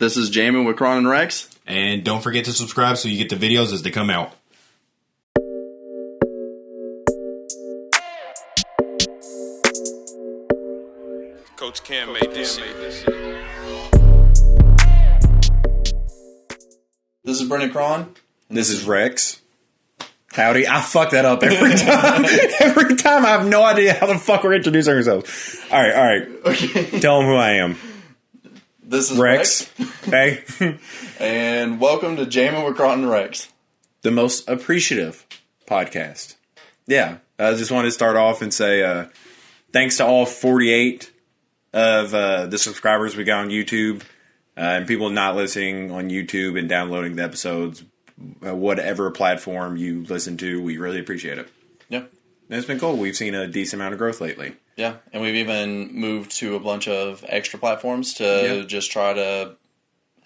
This is Jammin with Kron Rex. And don't forget to subscribe so you get the videos as they come out. Coach Cam made this shit. This is Brenden Kron. This is Rex. Howdy. I fuck that up every time. Every time I have no idea how the fuck we're introducing ourselves. All right. Okay. Tell them who I am. This is Rex. Hey. And welcome to Jammin with Kron Rex. The most appreciative podcast. Yeah. I just wanted to start off and say thanks to all 48 of the subscribers we got on YouTube and people not listening on YouTube and downloading the episodes, whatever platform you listen to. We really appreciate it. Yeah. And it's been cool. We've seen a decent amount of growth lately. Yeah, and we've even moved to a bunch of extra platforms to just try to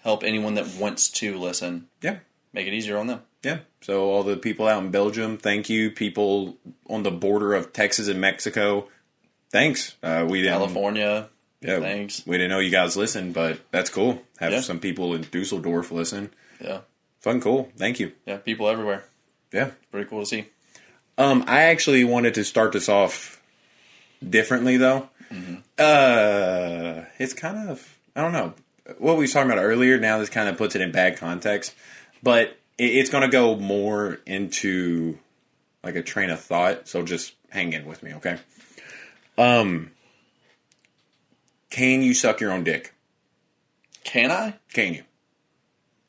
help anyone that wants to listen. Yeah. Make it easier on them. Yeah. So all the people out in Belgium, thank you. People on the border of Texas and Mexico, thanks. We didn't, California, yeah, thanks. We didn't know you guys listened, but that's cool. Have some people in Dusseldorf listen. Yeah. Fun, cool. Thank you. Yeah, people everywhere. Yeah. Pretty cool to see. I actually wanted to start this off differently, though. Mm-hmm. It's kind of, I don't know, what we were talking about earlier, now this kind of puts it in bad context, but it's going to go more into like a train of thought, so just hang in with me, okay? Can you suck your own dick? Can I? Can you?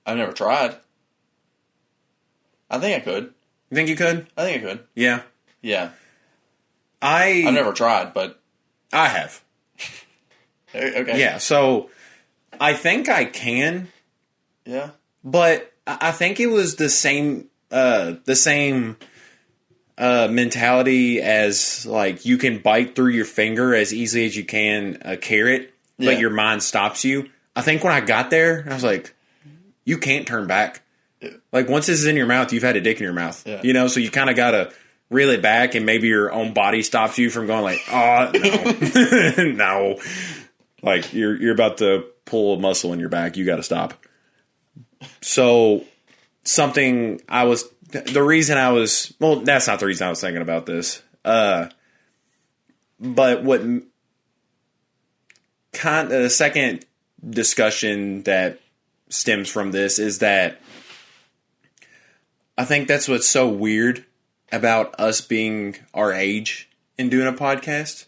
I've never tried. I think I could. You think you could? I think I could. Yeah. Yeah. I've never tried, but I have. Okay. Yeah, so I think I can. Yeah. But I think it was the same mentality as like you can bite through your finger as easily as you can a carrot, but your mind stops you. I think when I got there, I was like, you can't turn back. Yeah. Like once this is in your mouth, you've had a dick in your mouth. Yeah. You know, so you kind of got to reel it back, and maybe your own body stops you from going like, oh, no. No. Like you're about to pull a muscle in your back. You got to stop. So the reason I was, well, that's not the reason I was thinking about this. But what the second discussion that stems from this is that I think that's what's so weird about us being our age and doing a podcast.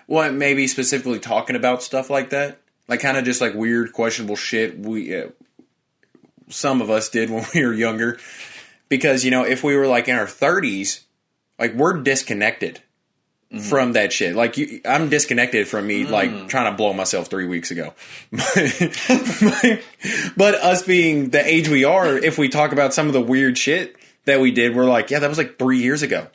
Well, maybe specifically talking about stuff like that. Like kind of just like weird, questionable shit some of us did when we were younger. Because, you know, if we were like in our 30s, like we're disconnected from that shit. Like I'm disconnected from me like trying to blow myself 3 weeks ago. But us being the age we are, if we talk about some of the weird shit that we did, we're like, yeah, that was like 3 years ago.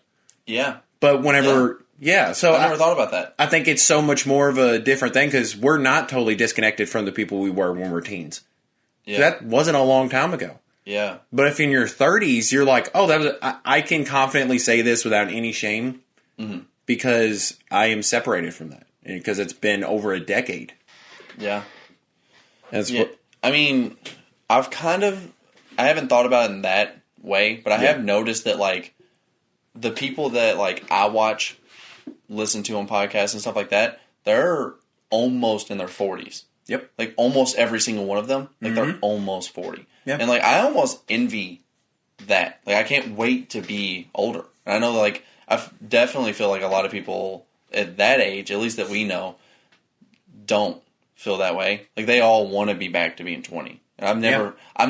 Yeah. But whenever, so I never thought about that. I think it's so much more of a different thing because we're not totally disconnected from the people we were when we were teens. Yeah. That wasn't a long time ago. Yeah. But if in your 30s, you're like, oh, I can confidently say this without any shame because I am separated from that because it's been over a decade. Yeah. That's what I mean, I haven't thought about it in that way, but I have noticed that like the people that like I watch, listen to on podcasts and stuff like that, they're almost in their 40s. Yep. Like almost every single one of them, like they're almost 40. Yeah. And like I almost envy that. Like I can't wait to be older. And I know like I definitely feel like a lot of people at that age, at least that we know, don't feel that way. Like they all want to be back to being 20. And I've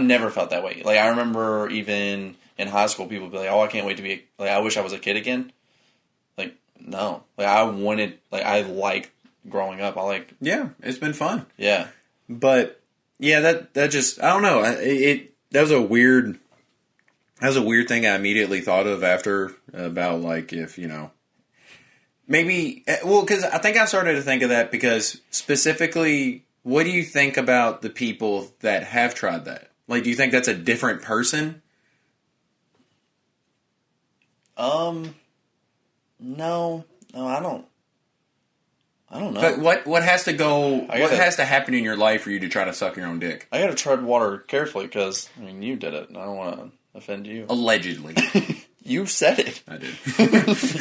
never felt that way. Like I remember even in high school, people would be like, "Oh, I can't wait to be like I wish I was a kid again." Like no, like I like growing up. Yeah, it's been fun. Yeah, but yeah, that just I don't know. That was a weird thing I immediately thought of after about like if you know maybe because I think I started to think of that because specifically. What do you think about the people that have tried that? Like, do you think that's a different person? No, I don't. I don't know. But what has to go? What has to happen in your life for you to try to suck your own dick? I gotta tread water carefully because you did it, and I don't want to offend you. Allegedly, you said it. I did.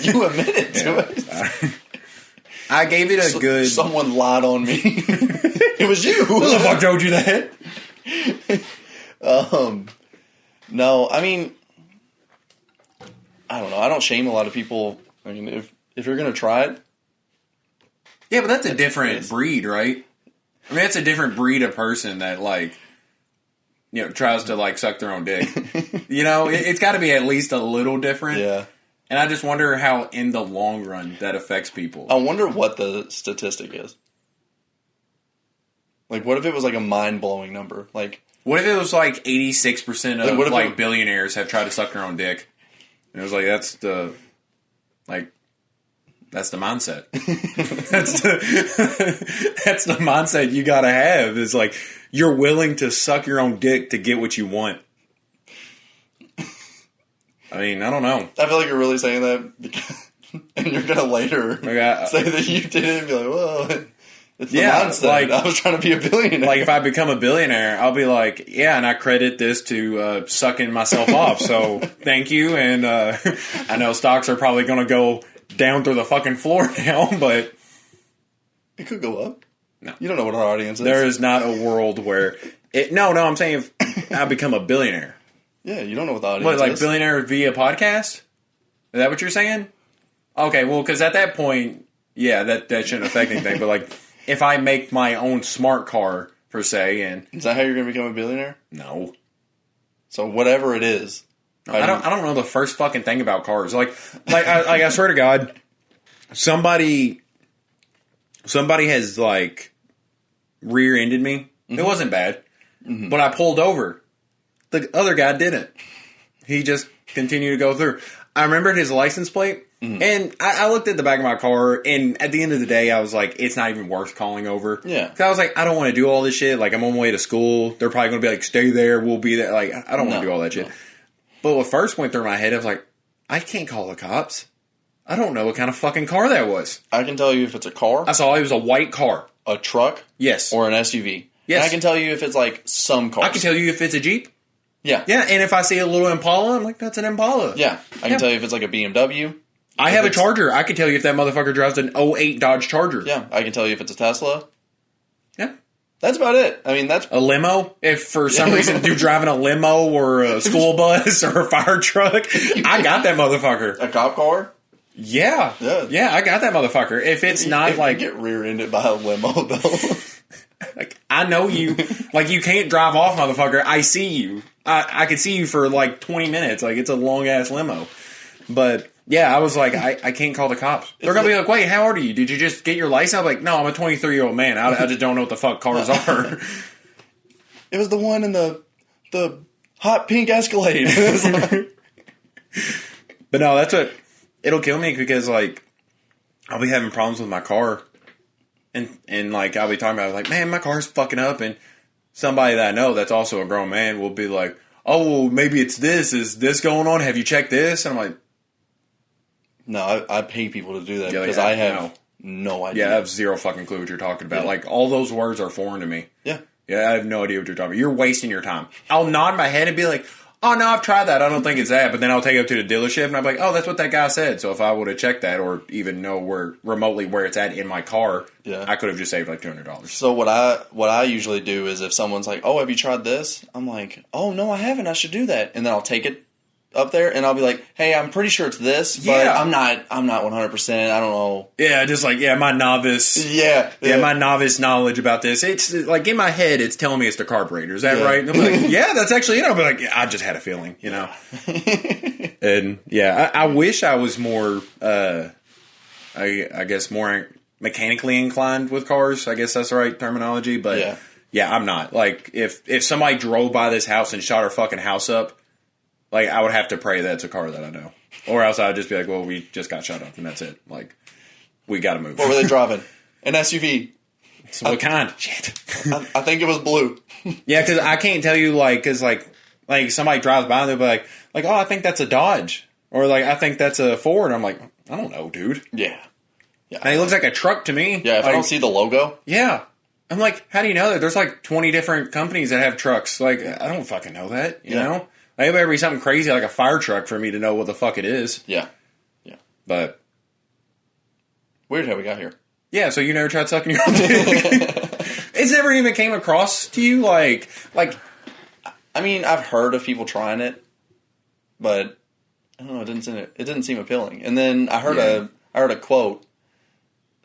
You admitted to it. I gave it a good. Someone lied on me. It was you. Who the fuck told you that? No, I mean, I don't know. I don't shame a lot of people. I mean, if you're gonna try it. Yeah, but that's a different breed, right? I mean, that's a different breed of person that, tries to, suck their own dick. It's got to be at least a little different. Yeah. And I just wonder how, in the long run, that affects people. I wonder what the statistic is. What if it was, a mind-blowing number? What if it was, 86% of, billionaires have tried to suck their own dick? And it was that's the... That's the mindset. That's the mindset you gotta have. Is you're willing to suck your own dick to get what you want. I mean, I don't know. I feel like you're really saying that, and you're gonna later say that you did it and be well, it's the mindset. I was trying to be a billionaire. If I become a billionaire, I'll be and I credit this to sucking myself off. So thank you, and I know stocks are probably gonna go down through the fucking floor now, but it could go up. No, you don't know what our audience is. There is not a world where it. No, I'm saying if I become a billionaire. Yeah, you don't know what the audience is. Billionaire via podcast? Is that what you're saying? Okay, well, because at that point, yeah, that shouldn't affect anything. But if I make my own smart car per se, and is that how you're going to become a billionaire? No. So whatever it is. I don't know the first fucking thing about cars. I swear to God, somebody has rear-ended me. Mm-hmm. It wasn't bad, but I pulled over. The other guy didn't. He just continued to go through. I remembered his license plate, and I looked at the back of my car, and at the end of the day, I was it's not even worth calling over. Yeah. Because I was I don't want to do all this shit. I'm on my way to school. They're probably going to be stay there. We'll be there. I don't want to do all that shit. But what first went through my head, I was I can't call the cops. I don't know what kind of fucking car that was. I can tell you if it's a car. I saw it was a white car. A truck? Yes. Or an SUV? Yes. And I can tell you if it's some cars. I can tell you if it's a Jeep. Yeah. Yeah, and if I see a little Impala, I'm that's an Impala. Yeah. I can tell you if it's a BMW. I have a Charger. I can tell you if that motherfucker drives an 08 Dodge Charger. Yeah. I can tell you if it's a Tesla. Yeah. That's about it. I mean, that's... A limo? If for some reason you're driving a limo or a school bus or a fire truck, I got that motherfucker. A cop car? Yeah. Yeah, I got that motherfucker. If it's not if you get rear-ended by a limo, though... I know you. You can't drive off, motherfucker. I see you. I could see you for 20 minutes. It's a long-ass limo. But... yeah, I was I can't call the cops. They're going to be wait, how old are you? Did you just get your license? I'm no, I'm a 23-year-old man. I just don't know what the fuck cars are. It was the one in the hot pink Escalade. But no, that's what... it'll kill me because, I'll be having problems with my car. And I'll be talking about man, my car's fucking up. And somebody that I know that's also a grown man will be oh, well, maybe it's this. Is this going on? Have you checked this? And I'm no, I pay people to do that because I have no idea. Yeah, I have zero fucking clue what you're talking about. Yeah. All those words are foreign to me. Yeah. Yeah, I have no idea what you're talking about. You're wasting your time. I'll nod my head and be oh, no, I've tried that. I don't think it's that. But then I'll take it up to the dealership and I'm oh, that's what that guy said. So if I would have checked that or even know remotely where it's at in my car, I could have just saved $200. So what I usually do is if someone's oh, have you tried this? I'm oh, no, I haven't. I should do that. And then I'll take it up there and I'll be hey, I'm pretty sure it's this, but I'm not 100%. I don't know. Yeah, just my novice. Yeah, my novice knowledge about this. It's in my head, it's telling me it's the carburetor. Is that right? And I'm yeah, that's actually it. I'll be I just had a feeling, And I wish I was more, I guess more mechanically inclined with cars. I guess that's the right terminology, but yeah, I'm not. If somebody drove by this house and shot our fucking house up, I would have to pray that it's a car that I know. Or else I would just be well, we just got shut up and that's it. We got to move. What were they driving? An SUV. So what kind? Shit. I think it was blue. Yeah, because I can't tell you, because somebody drives by and they'll be oh, I think that's a Dodge. Or, I think that's a Ford. I'm I don't know, dude. Yeah. Yeah, And it looks like a truck to me. Yeah, if I don't see the logo. Yeah. I'm like, how do you know that? There's like 20 different companies that have trucks. Like, I don't fucking know that, you know? Like, it better be something crazy like a fire truck for me to know what the fuck it is. Yeah. Yeah. But. Weird how we got here. Yeah, so you never tried sucking your own dick? It's never even came across to you? Like. I mean, I've heard of people trying it, but I don't know, it didn't seem appealing. And then I heard a quote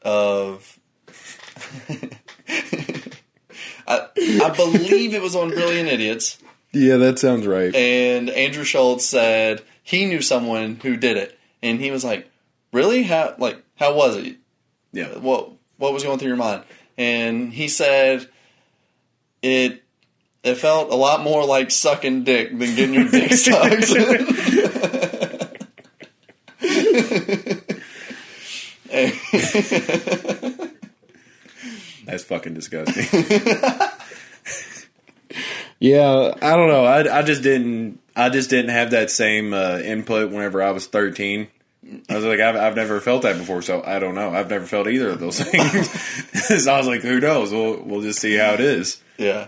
of I believe it was on Brilliant Idiots. Yeah, that sounds right. And Andrew Schultz said he knew someone who did it, and he was like, "Really? How was it? Yeah. What was going through your mind?" And he said it felt a lot more like sucking dick than getting your dick sucked. That's fucking disgusting. Yeah, I don't know. I just didn't have that same input whenever I was 13. I was like, I've never felt that before, so I don't know. I've never felt either of those things. So I was like, who knows? We'll just see how it is. Yeah.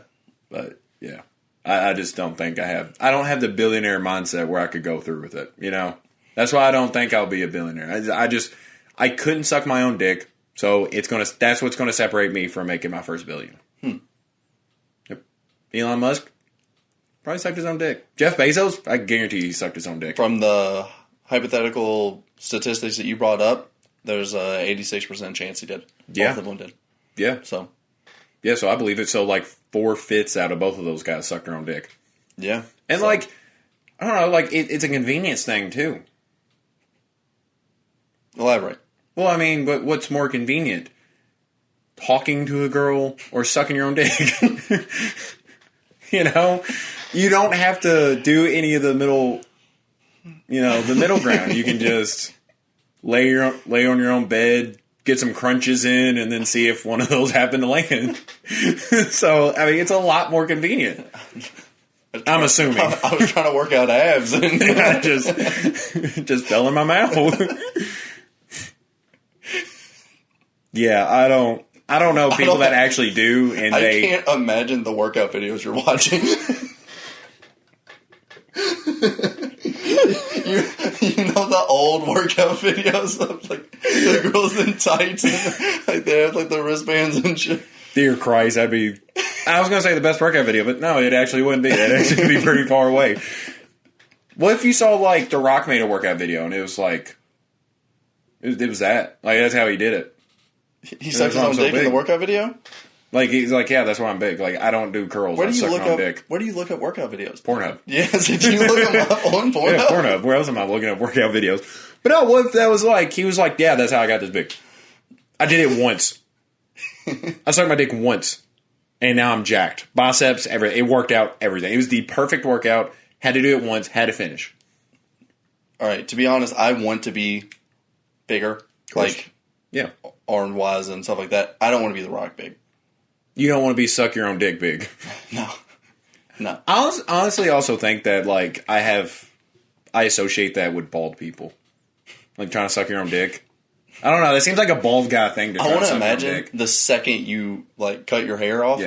But yeah, I just don't think I have. I don't have the billionaire mindset where I could go through with it. You know, that's why I don't think I'll be a billionaire. I couldn't suck my own dick, so that's what's gonna separate me from making my first billion. Yep. Elon Musk probably sucked his own dick. Jeff Bezos, I guarantee he sucked his own dick. From the hypothetical statistics that you brought up, there's a 86% chance he did. Yeah. Both of them did. Yeah. So I believe it. So like 4/5 out of both of those guys sucked their own dick. Yeah. And so, like, I don't know, like it's a convenience thing too. Elaborate. Well, I mean, but what's more convenient? Talking to a girl or sucking your own dick? You know? You don't have to do any of the middle ground. You can just lay on your own bed, get some crunches in, and then see if one of those happen to land. So, I mean, it's a lot more convenient. I'm assuming. I was trying to work out abs and I just fell in my mouth. Yeah, I don't know people that actually do, and I can't imagine the workout videos you're watching. you know the old workout videos of like the girls in tights and like they have like the wristbands and shit. Dear Christ, I was gonna say the best workout video, but no, it actually wouldn't be. It'd actually be pretty far away. What if you saw like The Rock made a workout video and it was like it was that? Like that's how he did it. He sucked his own dick in the workout video? Like he's like, yeah, that's why I'm big. Like I don't do curls. Where do you look at workout videos? Pornhub. Yes, did you look them up on Pornhub? Yeah, Pornhub. Where else am I looking at workout videos? But no, what if that was like he was like, yeah, that's how I got this big. I did it once. I sucked my dick once, and now I'm jacked. Biceps, everything. It worked out. Everything. It was the perfect workout. Had to do it once. Had to finish. All right. To be honest, I want to be bigger, like arm wise and stuff like that. I don't want to be The Rock big. You don't want to be suck your own dick big. No. I honestly also think that like I associate that with bald people, like trying to suck your own dick. I don't know. That seems like a bald guy thing to try to suck your own dick. I want to imagine the second you like cut your hair off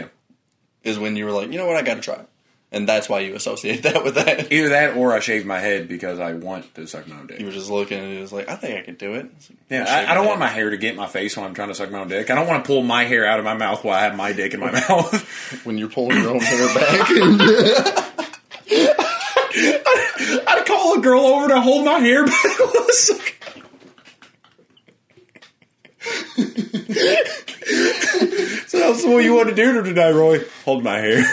is when you were like, you know what, I got to try it. And that's why you associate that with that. Either that or I shaved my head because I want to suck my own dick. You were just looking and it was like, I think I could do it. Yeah, I don't want my hair to get in my face when I'm trying to suck my own dick. I don't want to pull my hair out of my mouth while I have my dick in my mouth. When you're pulling your own hair back. I'd call a girl over to hold my hair back while I suck. So what you want to do tonight, Roy? Hold my hair.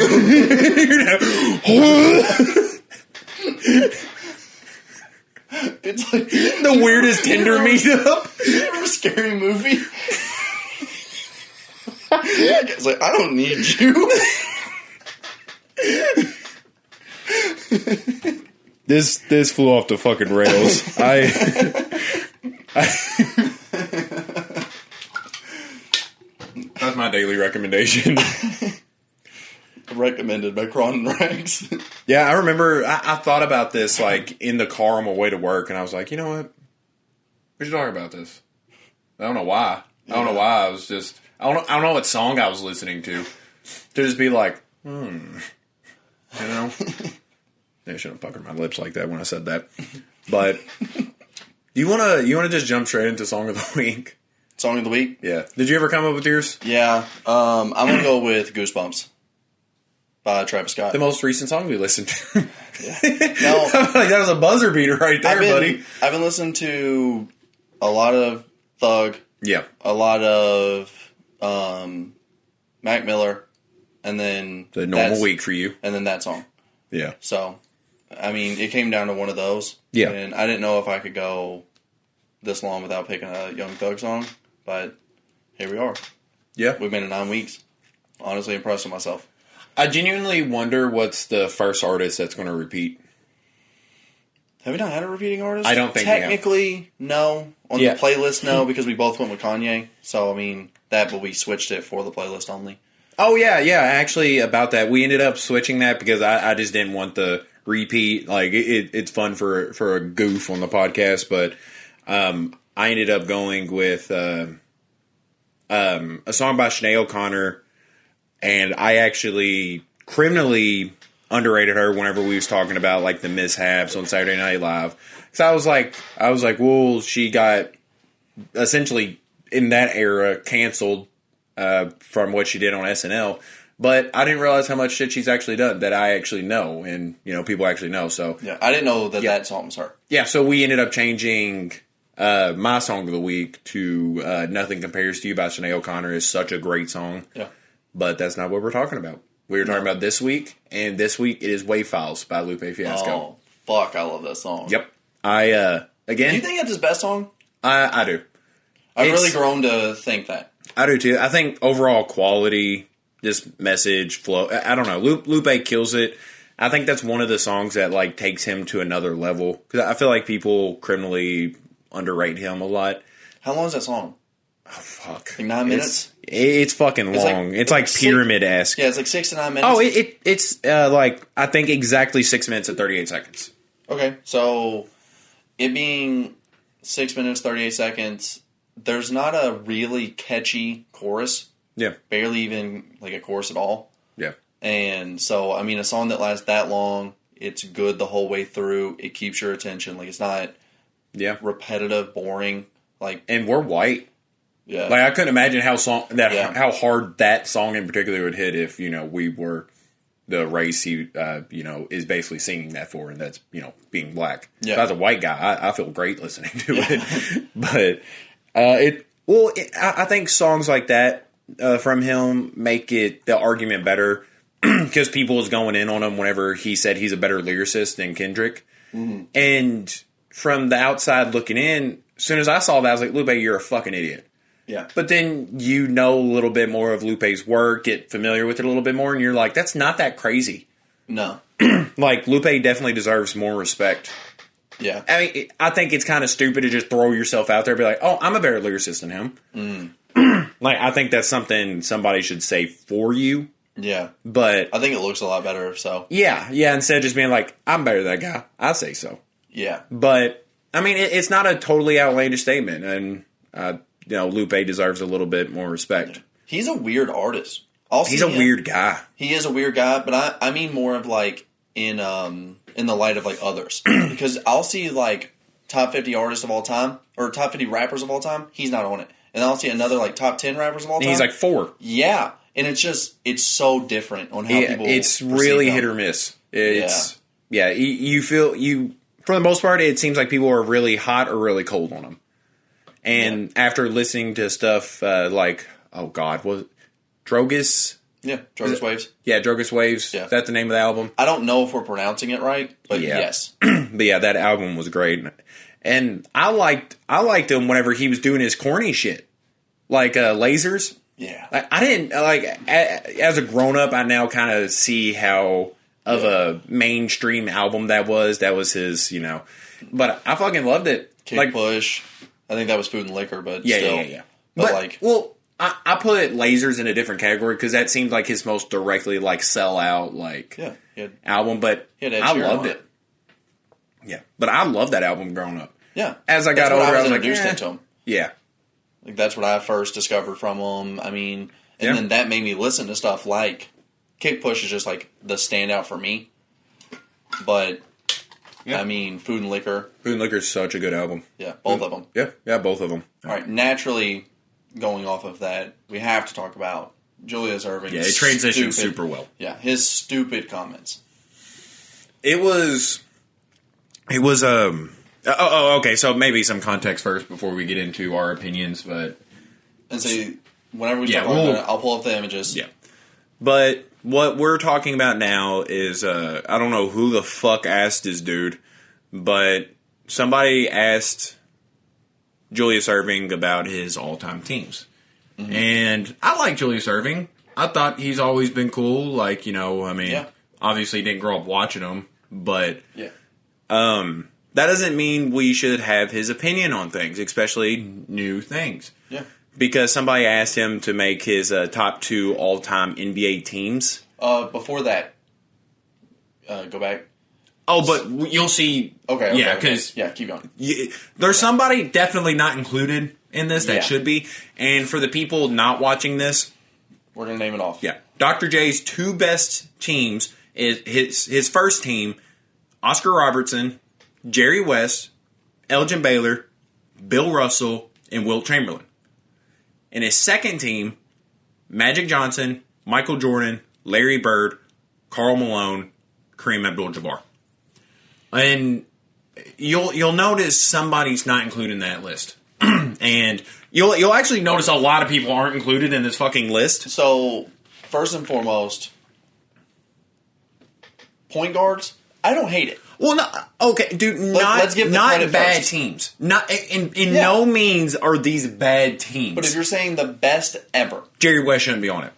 It's like the weirdest Tinder meetup. Remember Scary Movie? It's like, I don't need you. This flew off the fucking rails. That's my daily recommendation. Recommended by Kron Rex. Yeah, I remember I thought about this like in the car on my way to work, and I was like, you know what? We should talk about this. I don't know why. I don't know why. I was just... I don't know what song I was listening to. To just be like, You know? I shouldn't have puckered my lips like that when I said that. But... You wanna just jump straight into Song of the Week? Song of the Week? Yeah. Did you ever come up with yours? Yeah. I'm going to go with Goosebumps by Travis Scott. The most recent song we listened to. Yeah. No, like, that was a buzzer beater right there, buddy. I've been listening to a lot of Thug. Yeah. A lot of Mac Miller. And then... The normal week for you. And then that song. Yeah. So, I mean, it came down to one of those. Yeah. And I didn't know if I could go this long without picking a Young Thug song. But here we are. Yeah. We've been in 9 weeks. Honestly impressed with myself. I genuinely wonder what's the first artist that's going to repeat. Have we not had a repeating artist? I don't think we have. Technically, no. On the playlist, no, because we both went with Kanye. So, I mean, but we switched it for the playlist only. Oh, yeah. Actually, about that, we ended up switching that because I just didn't want the repeat. Like, it's fun for a goof on the podcast, but I ended up going with a song by Sinead O'Connor, and I actually criminally underrated her whenever we was talking about like the mishaps on Saturday Night Live. So I was like, well, she got essentially in that era canceled from what she did on SNL, but I didn't realize how much shit she's actually done that I actually know, and people actually know. So yeah, I didn't know that song was her. Yeah, so we ended up changing my song of the week to "Nothing Compares to You" by Sinead O'Connor. Is such a great song. Yeah. But that's not what we're talking about. We were talking about this week, and this week it is Wave Files by Lupe Fiasco. Oh, fuck, I love that song. Yep. Again... Do you think that's his best song? I do. I've really grown to think that. I do, too. I think overall quality, just message, flow... I don't know. Lupe kills it. I think that's one of the songs that, like, takes him to another level. Because I feel like people criminally underrate him a lot. How long is that song? Oh, fuck. Like 9 minutes? It's fucking long. It's like pyramid-esque. Yeah, it's like 6 to 9 minutes. Oh, it's like, I think exactly 6 minutes and 38 seconds. Okay, so it being 6 minutes, 38 seconds, there's not a really catchy chorus. Yeah. Barely even like a chorus at all. Yeah. And so, I mean, a song that lasts that long, it's good the whole way through. It keeps your attention. Like, it's not repetitive, boring. Like, and we're white. Yeah. Like, I couldn't imagine how how hard that song in particular would hit if, we were the race he, is basically singing that for, and that's, being black. Yeah. If I was a white guy, I feel great listening to it. But I think songs like that from him make the argument better because people was going in on him whenever he said he's a better lyricist than Kendrick. Mm-hmm. And from the outside looking in, as soon as I saw that, I was like, Lupe, you're a fucking idiot. Yeah. But then a little bit more of Lupe's work, get familiar with it a little bit more, and you're like, that's not that crazy. No. Like, Lupe definitely deserves more respect. Yeah. I mean, I think it's kind of stupid to just throw yourself out there and be like, oh, I'm a better lyricist than him. Mm. Like, I think that's something somebody should say for you. Yeah. But I think it looks a lot better if so. Yeah, instead of just being like, I'm better than that guy, I say so. Yeah. But, I mean, it's not a totally outlandish statement, and... Lupe deserves a little bit more respect. He's a weird artist. He's a weird guy. He is a weird guy, but I mean more of like in the light of like others. Because I'll see like top 50 artists of all time or top 50 rappers of all time. He's not on it. And I'll see another like top 10 rappers of all time. And he's like 4. Yeah. And it's so different on how people it's really hit or miss. You feel for the most part it seems like people are really hot or really cold on him. And after listening to stuff like, oh God, was it Drogas? Yeah, Drogas Waves. Yeah, Drogas Waves. Yeah. Is that the name of the album? I don't know if we're pronouncing it right, but yes. But yeah, that album was great. And I liked him whenever he was doing his corny shit. Like Lasers. Yeah. I didn't, as a grown-up, I now kind of see how of a mainstream album that was. That was his, But I fucking loved it. Kick Push. I think that was Food and Liquor, but still. Yeah. But I put Lasers in a different category because that seemed like his most directly sell out album. But I loved it. Yeah, but I loved that album growing up. Yeah, as I got older, I was introduced into him. Yeah, Like, that's what I first discovered from him. I mean, and then that made me listen to stuff like Kick Push is just, like, the standout for me. But, I mean, Food and Liquor. Food and Liquor is such a good album. Yeah, both of them. Yeah, both of them. All right, naturally, going off of that, we have to talk about Julius Erving. Yeah, it transitioned super well. Yeah, his stupid comments. It was okay, so maybe some context first before we get into our opinions, but... And say, whenever we talk about it, I'll pull up the images. Yeah. But what we're talking about now is, I don't know who the fuck asked this dude, but somebody asked Julius Erving about his all-time teams. Mm-hmm. And I like Julius Erving. I thought he's always been cool. Like, you know, I mean, obviously didn't grow up watching him, but that doesn't mean we should have his opinion on things, especially new things. Yeah. Because somebody asked him to make his top 2 all-time NBA teams. Before that, go back. Oh, but you'll see. Okay. Yeah, because keep going. There's somebody definitely not included in this that should be. And for the people not watching this, we're gonna name it off. Yeah, Dr. J's 2 best teams is his first team: Oscar Robertson, Jerry West, Elgin Baylor, Bill Russell, and Wilt Chamberlain. And his second team: Magic Johnson, Michael Jordan, Larry Bird, Karl Malone, Kareem Abdul-Jabbar. And you'll notice somebody's not included in that list. And you'll actually notice a lot of people aren't included in this fucking list. So, first and foremost, point guards, I don't hate it. Well, no, okay, dude, let's give the not credit bad first. teams. Not in no means are these bad teams. But if you're saying the best ever, Jerry West shouldn't be on it.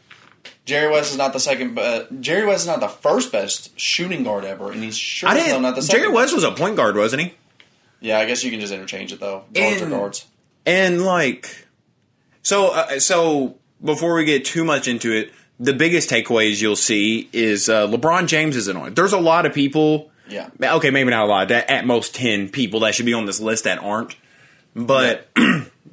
Jerry West is not the second. Jerry West is not the first best shooting guard ever, and he's sure as hell not the second. Jerry West was a point guard, wasn't he? Yeah, I guess you can just interchange it though. Guards are guards. And like, so before we get too much into it, the biggest takeaways you'll see is LeBron James isn't on it. There's a lot of people. Yeah. Okay, maybe not a lot. At most 10 people that should be on this list that aren't. But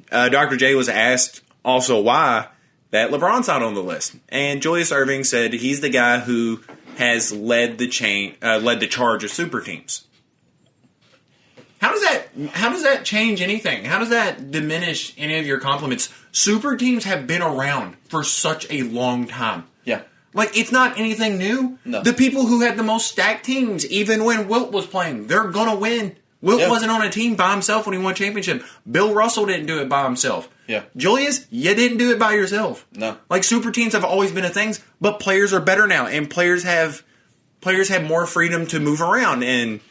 Dr. J was asked also why that LeBron's not on the list, and Julius Erving said he's the guy who has led the charge of super teams. How does that change anything? How does that diminish any of your compliments? Super teams have been around for such a long time. Yeah. Like, it's not anything new. No. The people who had the most stacked teams, even when Wilt was playing, they're gonna win. Wilt wasn't on a team by himself when he won a championship. Bill Russell didn't do it by himself. Yeah. Julius, you didn't do it by yourself. No. Like, super teams have always been a thing, but players are better now, and players have more freedom to move around. And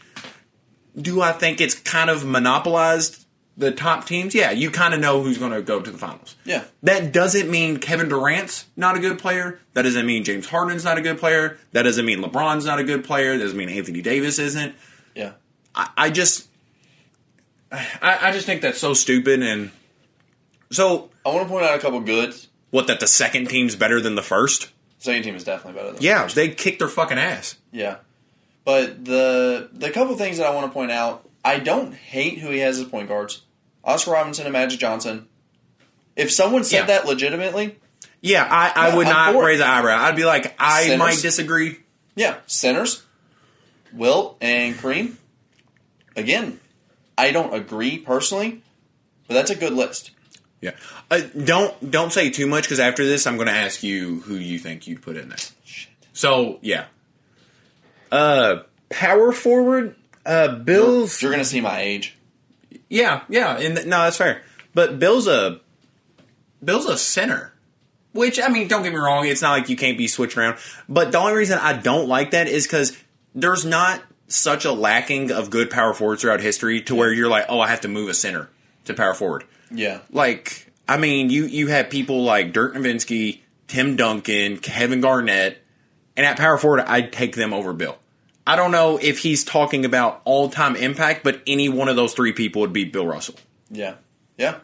do I think it's kind of monopolized the top teams? Yeah, you kind of know who's going to go to the finals. Yeah. That doesn't mean Kevin Durant's not a good player. That doesn't mean James Harden's not a good player. That doesn't mean LeBron's not a good player. That doesn't mean Anthony Davis isn't. Yeah. I just think that's so stupid. And so I want to point out a couple goods. What, that the second team's better than the first? The second team is definitely better than the Yeah, first. they kicked their fucking ass. Yeah. But the couple things that I want to point out, I don't hate who he has as point guards. Oscar Robinson and Magic Johnson. If someone said that legitimately... Yeah, I would not raise an eyebrow. I'd be like, I might disagree. Yeah, centers, Wilt and Kareem. Again, I don't agree personally, but that's a good list. Yeah. Don't say too much, because after this, I'm going to ask you who you think you'd put in there. Shit. So, yeah. Power forward, Bill's... You're going to see my age. Yeah, and no, that's fair. But Bill's a center. Which, I mean, don't get me wrong, it's not like you can't be switched around. But the only reason I don't like that is because there's not such a lacking of good power forwards throughout history to where you're like, oh, I have to move a center to power forward. Yeah. Like, I mean, you have people like Dirk Nowitzki, Tim Duncan, Kevin Garnett, and at power forward, I'd take them over Bill. I don't know if he's talking about all-time impact, but any one of those three people would beat Bill Russell. Yeah. Yeah.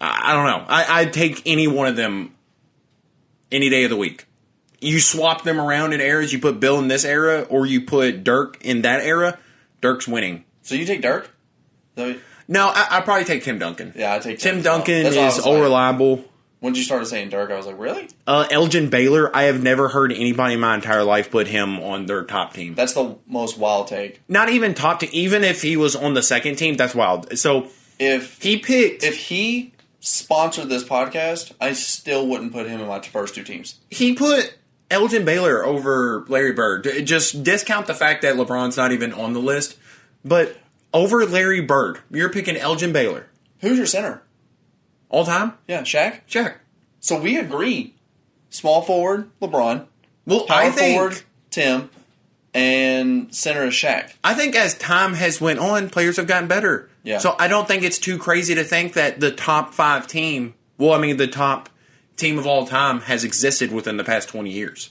I don't know. I'd take any one of them any day of the week. You swap them around in eras, you put Bill in this era, or you put Dirk in that era, Dirk's winning. So you take Dirk? So, No, I probably take Tim Duncan. Yeah, I take Tim Duncan is reliable. When you started saying Dirk, I was like, really? Elgin Baylor, I have never heard anybody in my entire life put him on their top team. That's the most wild take. Not even top team. Even if he was on the second team, that's wild. So if he sponsored this podcast, I still wouldn't put him in my first two teams. He put Elgin Baylor over Larry Bird. Just discount the fact that LeBron's not even on the list. But over Larry Bird, you're picking Elgin Baylor. Who's your center? All time? Yeah, Shaq? Shaq. So we agree. Small forward, LeBron. Well, Power forward, Tim. And center is Shaq. I think as time has went on, players have gotten better. Yeah. So I don't think it's too crazy to think that the top 5 team, the top team of all time has existed within the past 20 years.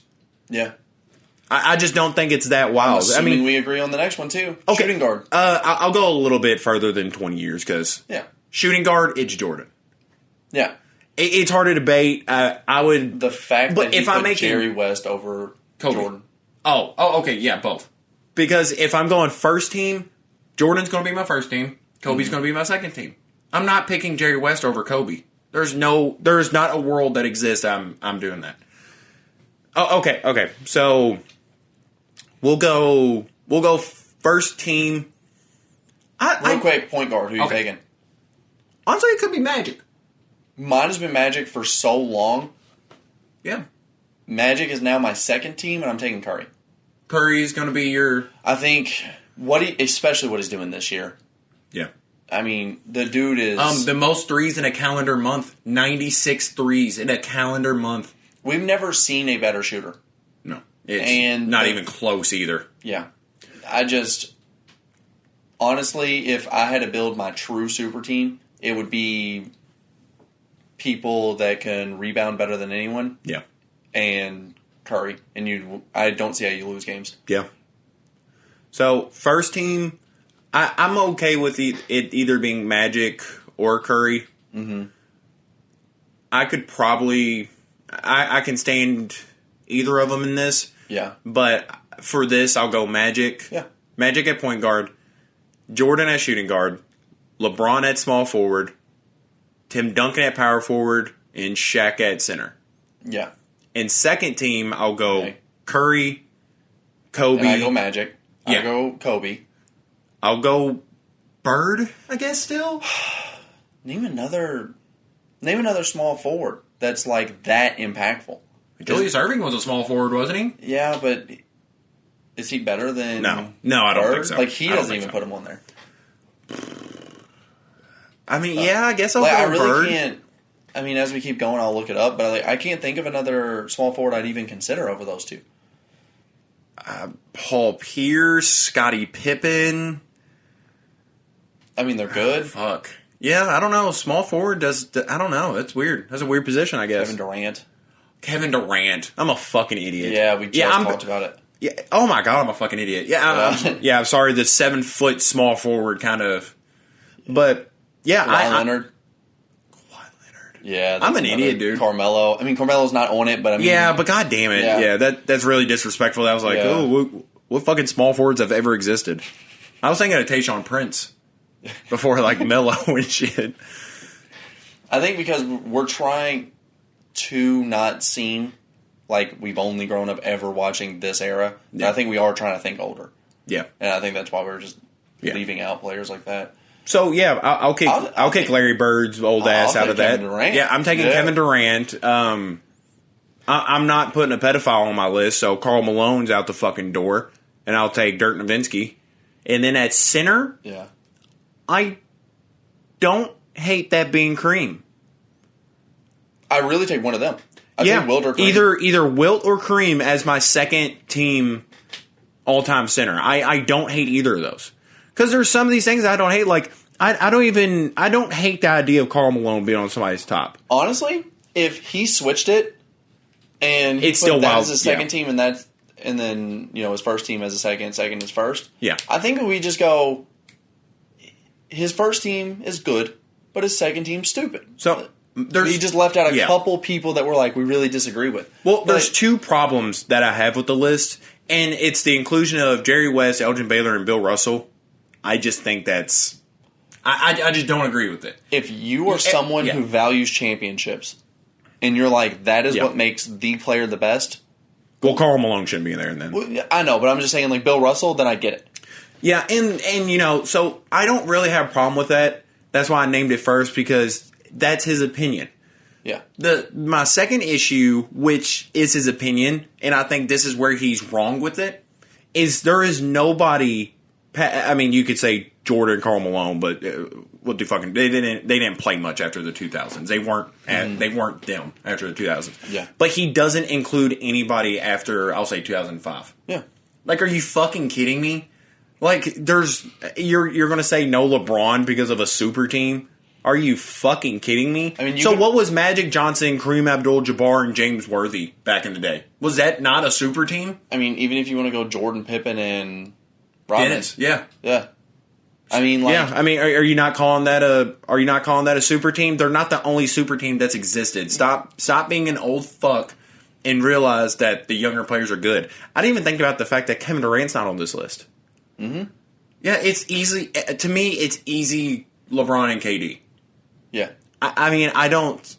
Yeah. I just don't think it's that wild. We agree on the next one, too. Okay. Shooting guard. I'll go a little bit further than 20 years because shooting guard, it's Jordan. Yeah. It's hard to debate. I would... The fact that he put Jerry West over Kobe. Jordan. Oh, okay, yeah, both. Because if I'm going first team, Jordan's going to be my first team. Kobe's going to be my second team. I'm not picking Jerry West over Kobe. There's not a world that exists. I'm doing that. Oh, okay. So we'll go first team. Real quick, point guard. Who you taking? Honestly, it could be Magic. Mine has been Magic for so long. Yeah. Magic is now my second team, and I'm taking Curry. Curry's going to be your... I think, especially what he's doing this year. Yeah. I mean, the dude is... the most threes in a calendar month. 96 threes in a calendar month. We've never seen a better shooter. No. It's not even close either. Yeah. Honestly, if I had to build my true super team, it would be people that can rebound better than anyone. Yeah. And Curry. And I don't see how you lose games. Yeah. So, first team, I'm okay with it either being Magic or Curry. Mm-hmm. I could probably... I can stand either of them in this. Yeah. But for this, I'll go Magic. Yeah. Magic at point guard. Jordan at shooting guard. LeBron at small forward. Tim Duncan at power forward. And Shaq at center. Yeah. In second team, I'll go Curry, Kobe. And I go Magic. I go Kobe. I'll go Bird, I guess, still. Name another small forward that's like that impactful. Julius Erving was a small forward, wasn't he? Yeah, but is he better than No, I don't think so. Like, he doesn't even put him on there. I mean, I guess I'll go really Bird. Can't. I mean, as we keep going, I'll look it up, but I can't think of another small forward I'd even consider over those two. Paul Pierce, Scottie Pippen. I mean, they're good. Fuck. Yeah, I don't know. Small forward I don't know. That's weird. That's a weird position, I guess. Kevin Durant. I'm a fucking idiot. Yeah, we just talked about it. Yeah. Oh my god, I'm a fucking idiot. Yeah, I'm sorry. The 7-foot small forward kind of. But yeah, Kawhi Leonard. Yeah, I'm an idiot, dude. Carmelo. I mean, Carmelo's not on it, but I mean, yeah, but god damn it, yeah, that's really disrespectful. I was like, what fucking small forwards have ever existed? I was thinking of Tayshaun Prince before like Melo and shit. I think because we're trying to not seem like we've only grown up ever watching this era. Yeah. I think we are trying to think older. Yeah, and I think that's why we're just leaving out players like that. So yeah, I'll kick Larry Bird's old ass out of that. Durant. Yeah, I'm taking Kevin Durant. I'm not putting a pedophile on my list, so Karl Malone's out the fucking door, and I'll take Dirk Nowitzki. And then at center, I don't hate that being Kareem. I really take one of them. I think Wilt or Kareem. Either Wilt or Kareem as my second team all-time center. I don't hate either of those. Because there's some of these things I don't hate. Like, I don't hate the idea of Karl Malone being on somebody's top. Honestly, if he switched it and he it's still wild as his second team and then his first team as a second his first. Yeah. I think we just go his first team is good, but his second team's stupid. So he just left out a couple people that were like we really disagree with. Well, there's two problems that I have with the list, and it's the inclusion of Jerry West, Elgin Baylor, and Bill Russell. I just think that's I just don't agree with it. If you are someone who values championships, and you're like, that is what makes the player the best. Well, Karl Malone shouldn't be in there then. Well, I know, but I'm just saying, like, Bill Russell, then I get it. Yeah, and you know, so I don't really have a problem with that. That's why I named it first, because that's his opinion. Yeah. My second issue, which is his opinion, and I think this is where he's wrong with it, is there is nobody. I mean, you could say Jordan and Karl Malone, but what the fucking they didn't play much after the 2000s. They weren't they weren't them after the 2000s. Yeah. But he doesn't include anybody after, I'll say, 2005. Yeah. Like, are you fucking kidding me? Like, you're going to say no LeBron because of a super team? Are you fucking kidding me? I mean, what was Magic Johnson, Kareem Abdul-Jabbar, and James Worthy back in the day? Was that not a super team? I mean, even if you want to go Jordan, Pippen, and Robin. Dennis, yeah. I mean, like, yeah. I mean, are you not calling that a super team? They're not the only super team that's existed. Stop being an old fuck and realize that the younger players are good. I didn't even think about the fact that Kevin Durant's not on this list. Mm-hmm. Yeah, it's easy. To me, it's easy LeBron and KD. Yeah. I mean, I don't.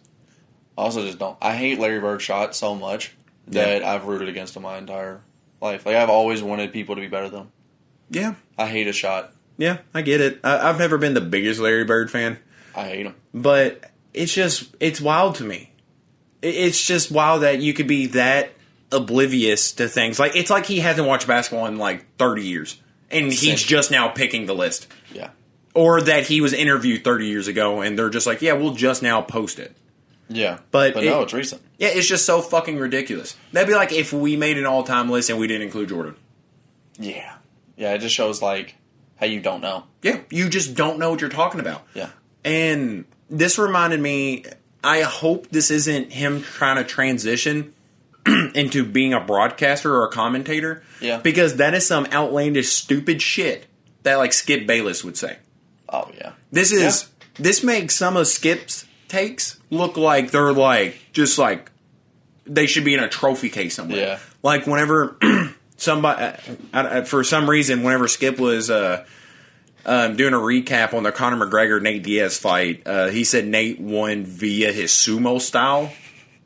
I also just don't. I hate Larry Bird's shot so much that I've rooted against him my entire life. Like, I've always wanted people to be better than him. Yeah. I hate his shot. Yeah, I get it. I've never been the biggest Larry Bird fan. I hate him. But it's wild to me. It's just wild that you could be that oblivious to things. Like, it's like he hasn't watched basketball in like 30 years. And he's just now picking the list. Yeah. Or that he was interviewed 30 years ago and they're just like, yeah, we'll just now post it. Yeah. But no, it's recent. Yeah, it's just so fucking ridiculous. That'd be like if we made an all-time list and we didn't include Jordan. Yeah. Yeah, it just shows, like, how you don't know. Yeah, you just don't know what you're talking about. Yeah. And this reminded me, I hope this isn't him trying to transition into being a broadcaster or a commentator. Yeah. Because that is some outlandish, stupid shit that, like, Skip Bayless would say. Oh, yeah. This makes some of Skip's takes look like they're, like, just, like, they should be in a trophy case somewhere. Yeah. Like, whenever somebody, for some reason, whenever Skip was doing a recap on the Conor McGregor-Nate Diaz fight, he said Nate won via his sumo style.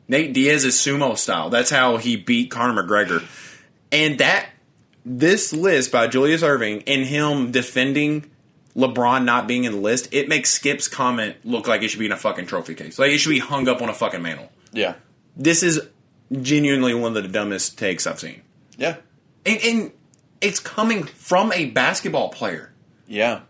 Nate Diaz's sumo style. That's how he beat Conor McGregor. And this list by Julius Erving and him defending LeBron not being in the list, it makes Skip's comment look like it should be in a fucking trophy case. Like, it should be hung up on a fucking mantle. Yeah. This is genuinely one of the dumbest takes I've seen. Yeah. And it's coming from a basketball player. Yeah.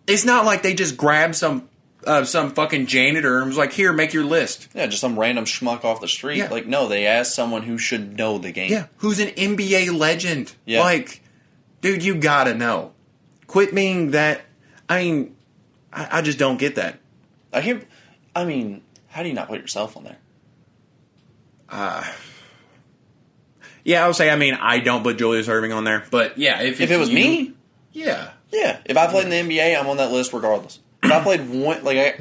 It's not like they just grabbed some fucking janitor and was like, here, make your list. Yeah, just some random schmuck off the street. Yeah. Like, no, they asked someone who should know the game. Yeah, who's an NBA legend. Yeah. Like, dude, you gotta know. Quit being that. I mean, I just don't get that. I mean, how do you not put yourself on there? Yeah, I would say, I mean, I don't put Julius Erving on there. But, yeah, if it was me? Yeah. Yeah. If I played in the NBA, I'm on that list regardless. If I played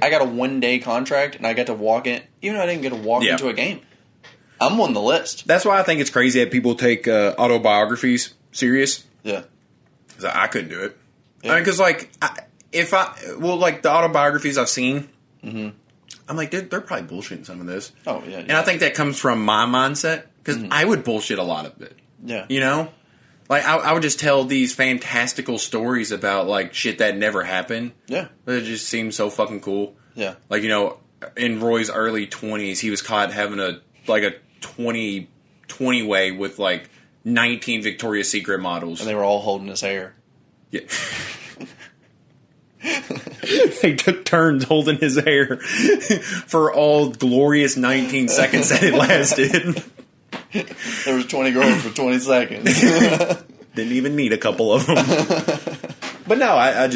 I got a 1-day contract and I got to walk in, even though I didn't get to walk into a game, I'm on the list. That's why I think it's crazy that people take autobiographies serious. Yeah. I couldn't do it. Yeah. I mean, because, like, the autobiographies I've seen, I'm like, they're probably bullshitting some of this. Oh, yeah. And I think that comes from my mindset, because I would bullshit a lot of it. Yeah. You know? Like, I would just tell these fantastical stories about, like, shit that never happened. Yeah. But it just seems so fucking cool. Yeah. Like, you know, in Roy's early 20s, he was caught having a 20-way with, like, 19 Victoria's Secret models. And they were all holding his hair. Yeah. They took turns holding his hair for all glorious 19 seconds that it lasted. There was 20 girls for 20 seconds. Didn't even need a couple of them. But no, I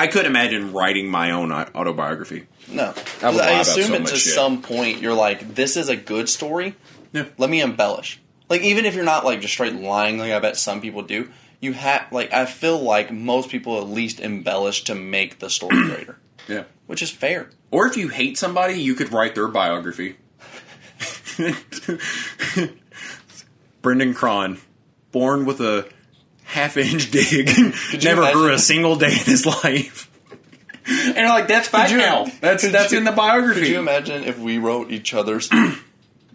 couldn't imagine writing my own autobiography. No. I assume at some point you're like, this is a good story. Yeah. Let me embellish. Like, even if you're not, like, just straight lying, like I bet some people do, you have, like, I feel like most people at least embellish to make the story greater. Yeah. Which is fair. Or if you hate somebody, you could write their biography. Brenden Kron, born with a half-inch dig, never grew a single day in his life. And you're like, that's fact now. That's in the biography. Could you imagine if we wrote each other's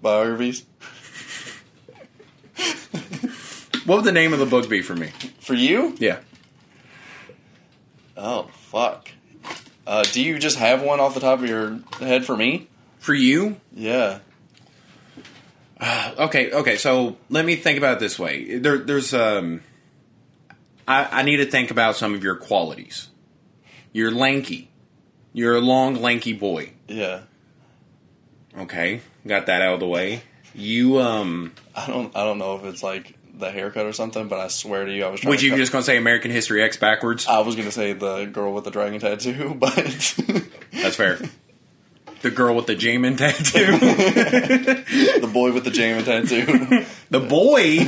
biographies? What would the name of the book be for me? For you? Yeah. Oh, fuck. Do you just have one off the top of your head for me? For you? Yeah. Okay, so let me think about it this way. There's I need to think about some of your qualities. You're lanky. You're a long, lanky boy. Yeah. Okay, got that out of the way. You, I don't know if it's like the haircut or something, but I swear to you, I was trying Would you just gonna say American History X backwards? I was gonna say the girl with the dragon tattoo, but... That's fair. The girl with the Jammin tattoo. The boy with the Jammin tattoo. The boy?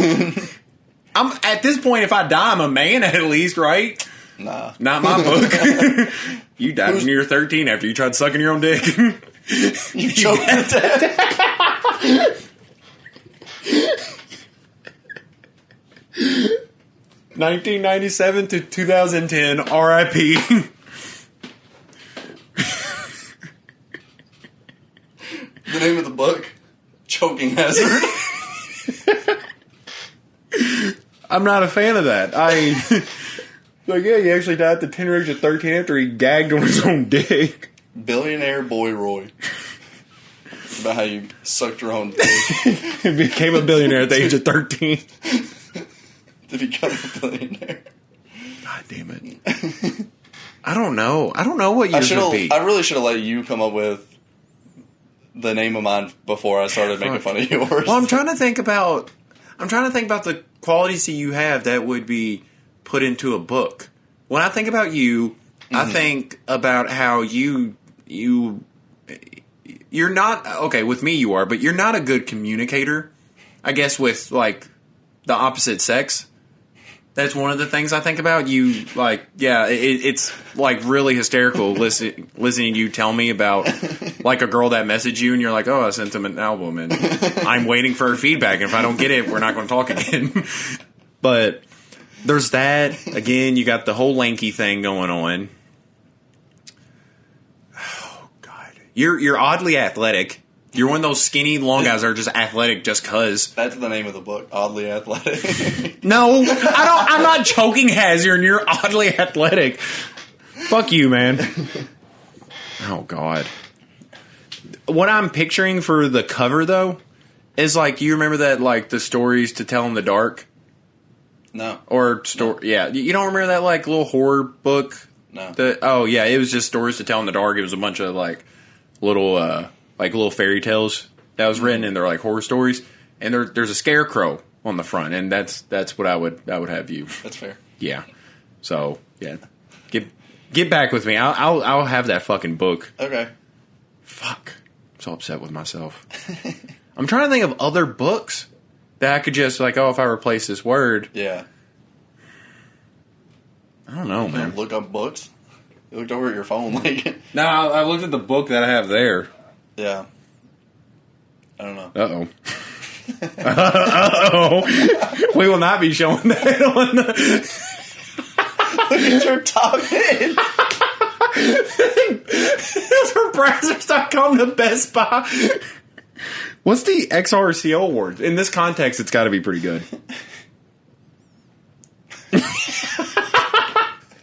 I'm at this point, if I die, I'm a man at least, right? Nah. Not my book. You died when you were 13 after you tried sucking your own dick. You choked to death. 1997 to 2010, R.I.P. The name of the book? Choking Hazard. I'm not a fan of that. Like, yeah, he actually died at the tender age of 13 after he gagged on his own dick. Billionaire Boy Roy. About how you sucked your own dick. He became a billionaire at the age of 13. To become a billionaire. God damn it. I don't know. I don't know what yours would be. I really should have let you come up with the name of mine before I started making fun of yours. Well, I'm trying to think about the qualities that you have that would be put into a book. When I think about you, I think about how you're not, okay, with me you are, but you're not a good communicator. I guess with, like, the opposite sex. That's one of the things I think about. You, like, yeah, it's, like, really hysterical listening to you tell me about, like, a girl that messaged you, and you're like, oh, I sent them an album, and I'm waiting for her feedback, and if I don't get it, we're not going to talk again. But there's that. Again, you got the whole lanky thing going on. Oh, God. You're oddly athletic. You're one of those skinny, long guys that are just athletic just cuz. That's the name of the book, Oddly Athletic. No, I'm not choking hazard, and you're oddly athletic. Fuck you, man. Oh, God. What I'm picturing for the cover, though, is like, you remember that, like, the stories to tell in the dark? No. Or, yeah. You don't remember that, like, little horror book? No. Oh, yeah, it was just stories to tell in the dark. It was a bunch of, like, little fairy tales that was written, and they're like horror stories. And there's a scarecrow on the front, and that's what I would have you. That's fair. Yeah. So yeah, get back with me. I'll have that fucking book. Okay. Fuck. I'm so upset with myself. I'm trying to think of other books that I could just like. Oh, if I replace this word. Yeah. I don't know, man. Look up books. You looked over at your phone, like. No, I looked at the book that I have there. Yeah. I don't know. Uh-oh. Uh-oh. We will not be showing that on the... Look at your top head. For browsers.com to Best Buy. What's the XRCO award? In this context, it's got to be pretty good.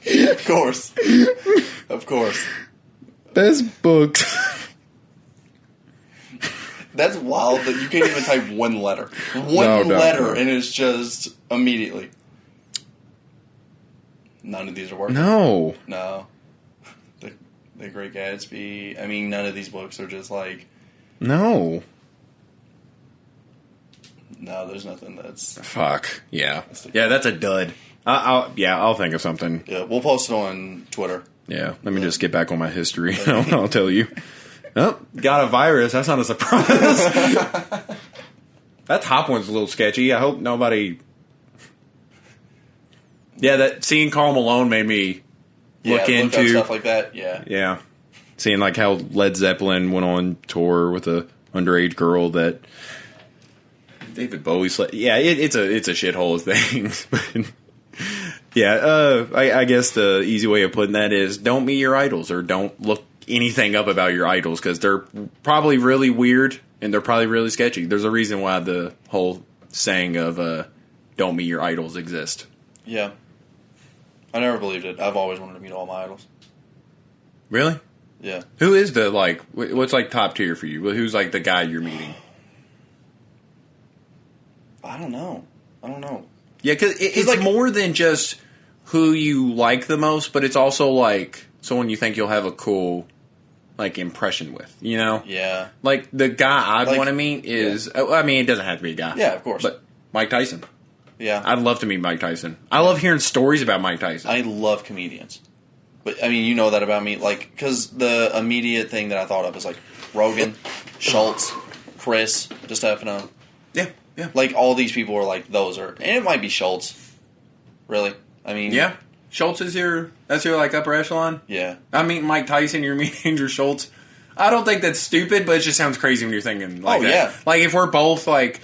Of course. Of course. Best booked... That's wild that you can't even type one letter. One letter, and it's just immediately. None of these are working. No. No. The Great Gatsby. I mean, none of these books are just like... No. No, there's nothing that's... Fuck. Yeah. Yeah, that's a dud. I'll think of something. Yeah, we'll post it on Twitter. Yeah, let me just get back on my history. I'll tell you. Oh, got a virus. That's not a surprise. That top one's a little sketchy. I hope nobody... Yeah, that seeing Karl Malone made me look into... up stuff like that, yeah. Yeah. Seeing like how Led Zeppelin went on tour with a underage girl that David Bowie slept... Yeah, it's a shithole of things. I guess the easy way of putting that is don't meet your idols or don't look anything up about your idols because they're probably really weird and they're probably really sketchy. There's a reason why the whole saying of don't meet your idols exist. Yeah. I never believed it. I've always wanted to meet all my idols. Really? Yeah. Who is the, like, what's, like, top tier for you? Who's, like, the guy you're meeting? I don't know. Yeah, because it's like more than just who you like the most, but it's also, like, someone you think you'll have a cool, like, impression with, you know? Yeah. Like, the guy I'd want to meet is, I mean, it doesn't have to be a guy. Yeah, of course. But Mike Tyson. Yeah. I'd love to meet Mike Tyson. I love hearing stories about Mike Tyson. I love comedians. But, I mean, you know that about me. Like, because the immediate thing that I thought of is, like, Rogan, Schultz, Chris DiStefano. Yeah. Like, all these people are, like, those are... And it might be Schultz. Really. I mean... Yeah. Schultz is that's your, like, upper echelon? Yeah. I mean, Mike Tyson, you're meeting Andrew Schultz. I don't think that's stupid, but it just sounds crazy when you're thinking like that. Yeah. Like, if we're both, like,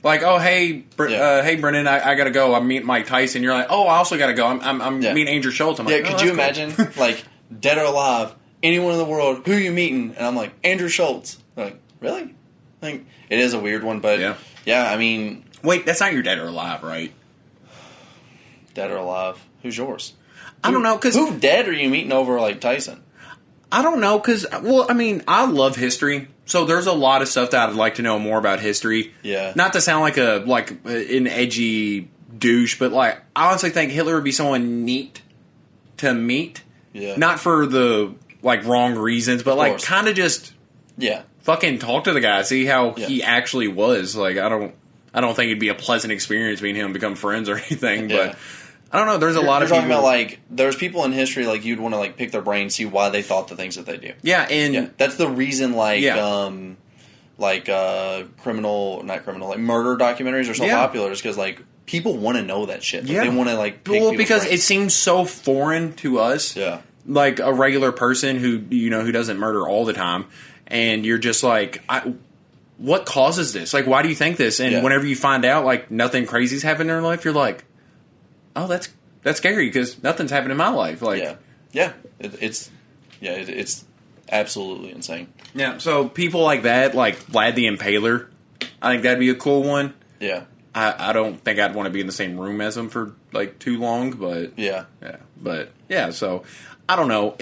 oh, hey, hey, Brenden, I gotta go. I'm meeting Mike Tyson. You're like, oh, I also gotta go. I'm meeting Andrew Schultz. I'm like, could you imagine, like, dead or alive, anyone in the world, who you meeting? And I'm like, Andrew Schultz. I'm like, really? Like, it is a weird one, but yeah, I mean... Wait, that's not your dead or alive, right? Dead or alive. Who's yours? I don't know, because... Who dead are you meeting over, like, Tyson? I don't know, because, well, I mean, I love history, so there's a lot of stuff that I'd like to know more about history. Yeah. Not to sound like an edgy douche, but, like, I honestly think Hitler would be someone neat to meet. Yeah. Not for the, like, wrong reasons, but, like, kind of just... Yeah. Fucking talk to the guy, see how he actually was. Like, I don't think it'd be a pleasant experience meeting him, become friends or anything, but... I don't know. There's a lot of people. You're talking about, like, there's people in history, like, you'd want to, like, pick their brain, see why they thought the things that they do. Yeah, and that's the reason, like, like murder documentaries are so popular, is because, like, people want to know that shit. Like, they want to, like, pick people's because brains. it seems so foreign to us. Yeah, like a regular person who who doesn't murder all the time, and you're just like, what causes this? Like, why do you think this? And whenever you find out, like, nothing crazy's happened in their life, you're like, oh, that's scary because nothing's happened in my life. Like, it's absolutely insane. Yeah, so people like that, like Vlad the Impaler, I think that'd be a cool one. Yeah, I don't think I'd want to be in the same room as him for like too long, but so I don't know.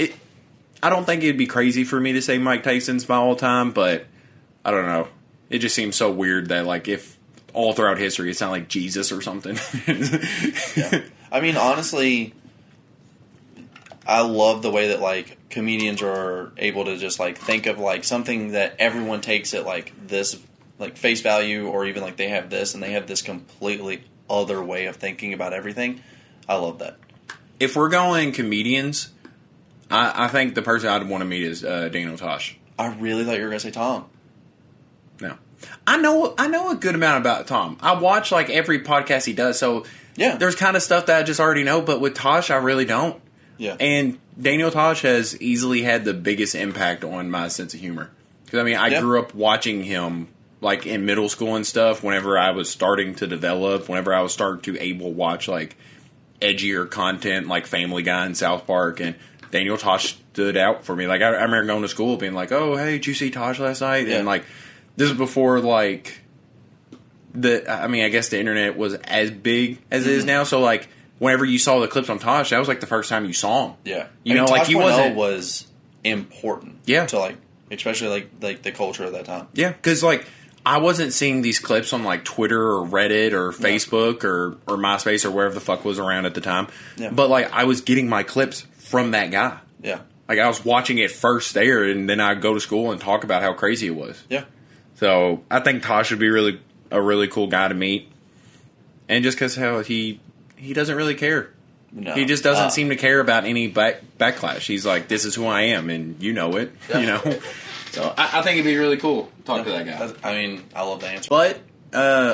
I don't think it'd be crazy for me to say Mike Tyson's my all time, but I don't know. It just seems so weird that like if all throughout history it's not like Jesus or something. Yeah. I mean, honestly, I love the way that like comedians are able to just like think of like something that everyone takes at like this like face value, or even like they have this and they have this completely other way of thinking about everything. I love that. If we're going comedians, I think the person I'd want to meet is Daniel Tosh. I really thought you were going to say Tom. No. I know a good amount about Tom. I watch like every podcast he does, so yeah, there's kind of stuff that I just already know, but with Tosh I really don't. Yeah. And Daniel Tosh has easily had the biggest impact on my sense of humor. Because I mean, I grew up watching him like in middle school and stuff, whenever I was starting to develop, whenever I was starting to able to watch like edgier content like Family Guy and South Park, and Daniel Tosh stood out for me. Like I remember going to school being like, oh, hey, did you see Tosh last night? Yeah. And like, this is before like I guess the internet was as big as it is now. So like, whenever you saw the clips on Tosh, that was like the first time you saw him. Yeah. You know, like he wasn't was important. Yeah. To like, especially like the culture of that time. Yeah. Cause like, I wasn't seeing these clips on like Twitter or Reddit or Facebook or MySpace or wherever the fuck was around at the time. Yeah. But like, I was getting my clips from that guy. Yeah. Like I was watching it first there, and then I'd go to school and talk about how crazy it was. Yeah. So I think Tosh would be a really cool guy to meet. And just because how he doesn't really care. No. He just doesn't seem to care about any backlash. He's like, this is who I am, and you know it. Yeah. You know? So I think it'd be really cool to talk to that guy. I mean, I love the answer. But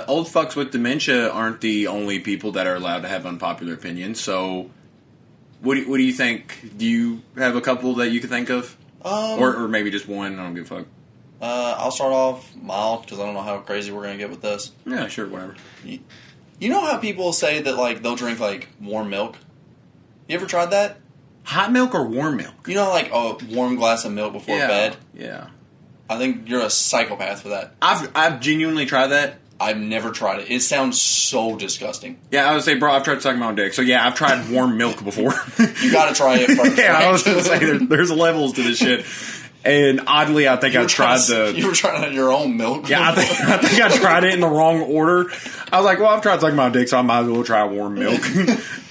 old fucks with dementia aren't the only people that are allowed to have unpopular opinions. So what do you think? Do you have a couple that you can think of? Or maybe just one? I don't give a fuck. I'll start off mild, because I don't know how crazy we're going to get with this. Yeah, sure, whatever. You know how people say that, like, they'll drink, like, warm milk? You ever tried that? Hot milk or warm milk? You know, like, a warm glass of milk before bed? Yeah. I think you're a psychopath for that. I've genuinely tried that. I've never tried it. It sounds so disgusting. Yeah, I would say, bro, I've tried sucking my own dick. So, yeah, I've tried warm milk before. You gotta try it first. Yeah, I was going to say, there's levels to this shit. And oddly, I think I tried You were trying your own milk. Yeah, I think I tried it in the wrong order. I was like, well, I've tried sucking my own dick, so I might as well try warm milk.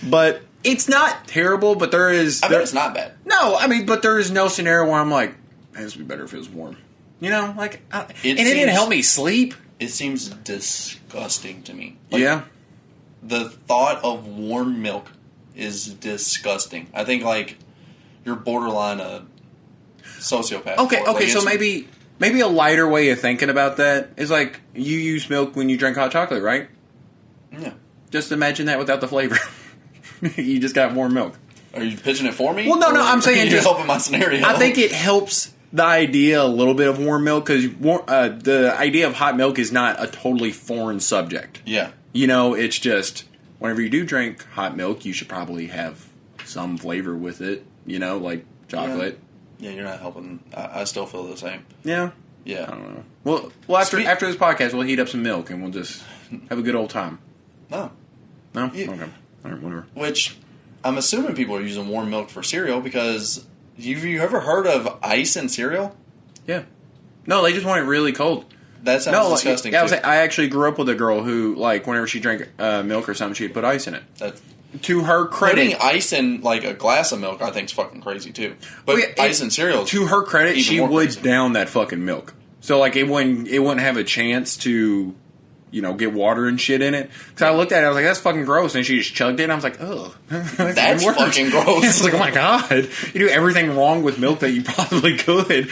But it's not terrible, but there is... I bet it's not bad. No, I mean, but there is no scenario where I'm like, this would be better if it was warm. You know, like... it didn't help me sleep. It seems disgusting to me. Like, yeah. The thought of warm milk is disgusting. I think, like, you're borderline a sociopath. Okay, so maybe a lighter way of thinking about that is like, you use milk when you drink hot chocolate, right? Yeah. Just imagine that without the flavor. You just got warm milk. Are you pitching it for me? Well, no, I'm saying you're helping my scenario. I think it helps the idea a little bit of warm milk because the idea of hot milk is not a totally foreign subject. Yeah. You know, it's just whenever you do drink hot milk, you should probably have some flavor with it. You know, like chocolate. Yeah, you're not helping. I still feel the same. Yeah. Yeah. I don't know. Well, after this podcast, we'll heat up some milk and we'll just have a good old time. No. No? Yeah. Okay. All right, whatever. Which, I'm assuming people are using warm milk for cereal because... Have you ever heard of ice in cereal? Yeah. No, they just want it really cold. That sounds disgusting, yeah, too. I actually grew up with a girl who, like, whenever she drank milk or something, she'd put ice in it. To her credit... Putting ice in, like, a glass of milk, I think is fucking crazy, too. But ice in cereal is to her credit, she would crazy. down that fucking milk. So, like, it wouldn't have a chance to... You know, get water and shit in it. Because I looked at it, I was like, that's fucking gross. And she just chugged it, and I was like, ugh. That's fucking gross. It's like, oh my god. You do everything wrong with milk that you possibly could.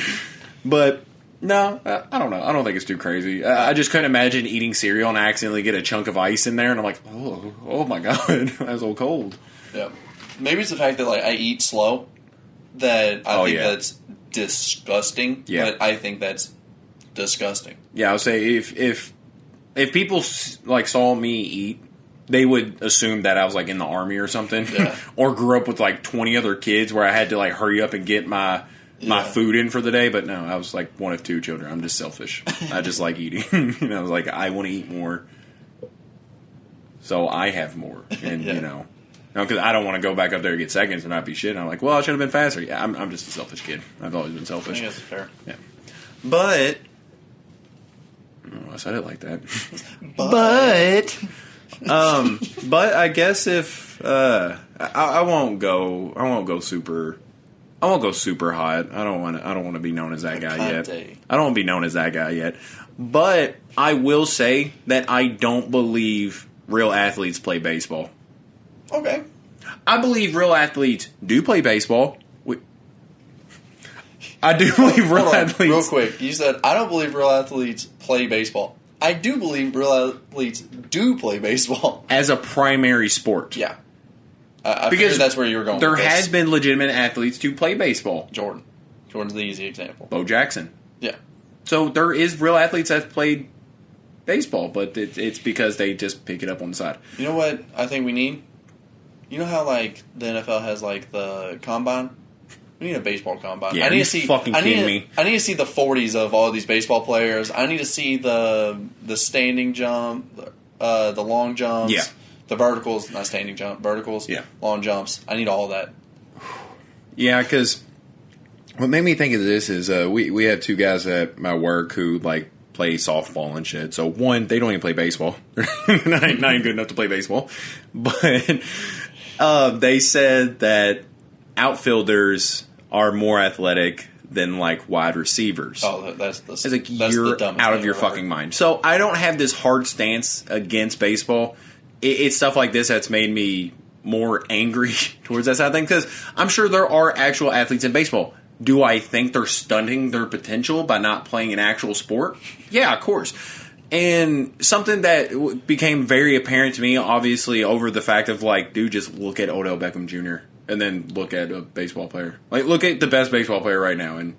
But, no, I don't know. I don't think it's too crazy. I just couldn't imagine eating cereal and accidentally get a chunk of ice in there, and I'm like, oh my god, that's so cold. Yeah. Maybe it's the fact that, like, I eat slow that I think that's disgusting. Yeah. But I think that's disgusting. Yeah, I would say if people like saw me eat, they would assume that I was like in the army or something, or grew up with like 20 other kids where I had to like hurry up and get my food in for the day. But no, I was like one of two children. I'm just selfish. I just like eating. I was like, I want to eat more, so I have more, and you know, because I don't want to go back up there and get seconds and not be shit. I'm like, well, I should have been faster. Yeah, I'm just a selfish kid. I've always been selfish. I guess it's fair. Yeah, but. I said it like that. But I guess if I won't go super hot. I don't want to be known as that guy yet. I don't want to be known as that guy yet. But I will say that I don't believe real athletes play baseball. Okay. I believe real athletes do play baseball. I do believe real athletes... Real quick, you said, I don't believe real athletes play baseball. I do believe real athletes do play baseball. As a primary sport. Yeah. I figured that's where you were going there with this. has been legitimate athletes to play baseball. Jordan's the easy example. Bo Jackson. Yeah. So there is real athletes that played baseball, but it's because they just pick it up on the side. You know what I think we need? You know how, like, the NFL has, like, the combine? We need a baseball combine. Yeah, kidding me? I need to see the 40s of all these baseball players. I need to see the standing jump, the long jumps, the verticals, not standing jump, verticals, long jumps. I need all of that. Yeah, because what made me think of this is we have two guys at my work who like play softball and shit. So one, they don't even play baseball. They're not even good enough to play baseball. But they said that outfielders are more athletic than like wide receivers. Oh, that's like you're out of your fucking mind. So I don't have this hard stance against baseball. It's stuff like this that's made me more angry towards that side of things because I'm sure there are actual athletes in baseball. Do I think they're stunting their potential by not playing an actual sport? Yeah, of course. And something that became very apparent to me, obviously, over the fact of like, dude, just look at Odell Beckham Jr. and then look at a baseball player. Like, look at the best baseball player right now and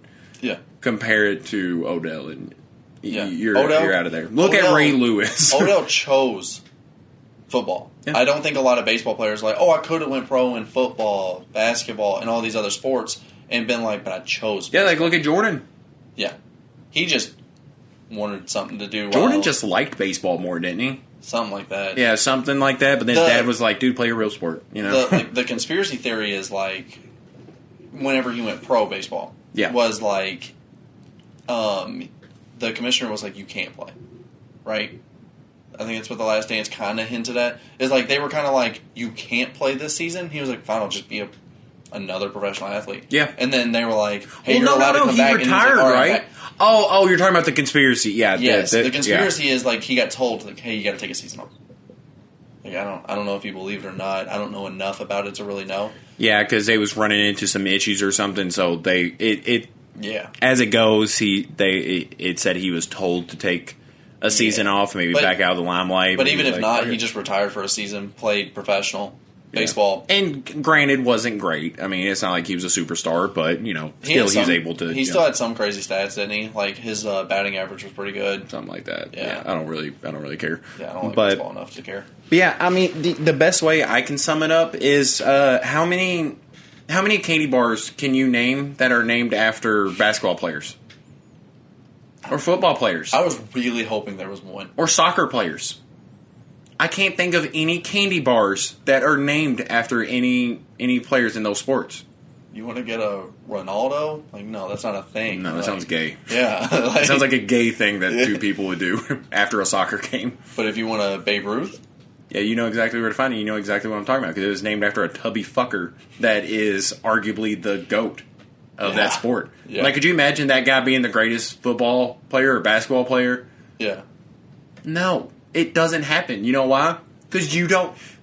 compare it to Odell, and you're out of there. Look at Ray Lewis. Odell chose football. Yeah. I don't think a lot of baseball players are like, oh, I could have went pro in football, basketball, and all these other sports, and been like, but I chose baseball. Yeah, like look at Jordan. Yeah. He just wanted something to do. Jordan just liked baseball more, didn't he? Something like that. Yeah, something like that. But then his dad was like, dude, play a real sport. You know? The conspiracy theory is like, whenever he went pro baseball, was like, the commissioner was like, you can't play. Right? I think that's what The Last Dance kind of hinted at. Is like, they were kind of like, you can't play this season. He was like, fine, I'll just be another professional athlete. Yeah. And then they were like, hey, you're allowed to come back. He retired, like, right? Oh, you're talking about the conspiracy. Yeah. Yes. The conspiracy is like, he got told, like, hey, you got to take a season off. Like, I don't know if you believe it or not. I don't know enough about it to really know. Yeah, because they was running into some issues or something, so yeah. As it goes, it said he was told to take a season off, maybe back out of the limelight. But even if not, he just retired for a season, played professional baseball. And granted, wasn't great. I mean, it's not like he was a superstar, but, still he was able to. He still had some crazy stats, didn't he? Like, his batting average was pretty good. Something like that. Yeah. I don't really care. Yeah, I don't like baseball enough to care. But yeah, I mean, the best way I can sum it up is how many candy bars can you name that are named after basketball players? Or football players? I was really hoping there was one. Or soccer players. I can't think of any candy bars that are named after any players in those sports. You want to get a Ronaldo? Like, no, that's not a thing. No, that sounds gay. Yeah. It sounds like a gay thing that two people would do after a soccer game. But if you want a Babe Ruth? Yeah, you know exactly where to find it. You know exactly what I'm talking about because it was named after a tubby fucker that is arguably the GOAT of that sport. Yeah. Like, could you imagine that guy being the greatest football player or basketball player? Yeah. No, it doesn't happen. You know why? Because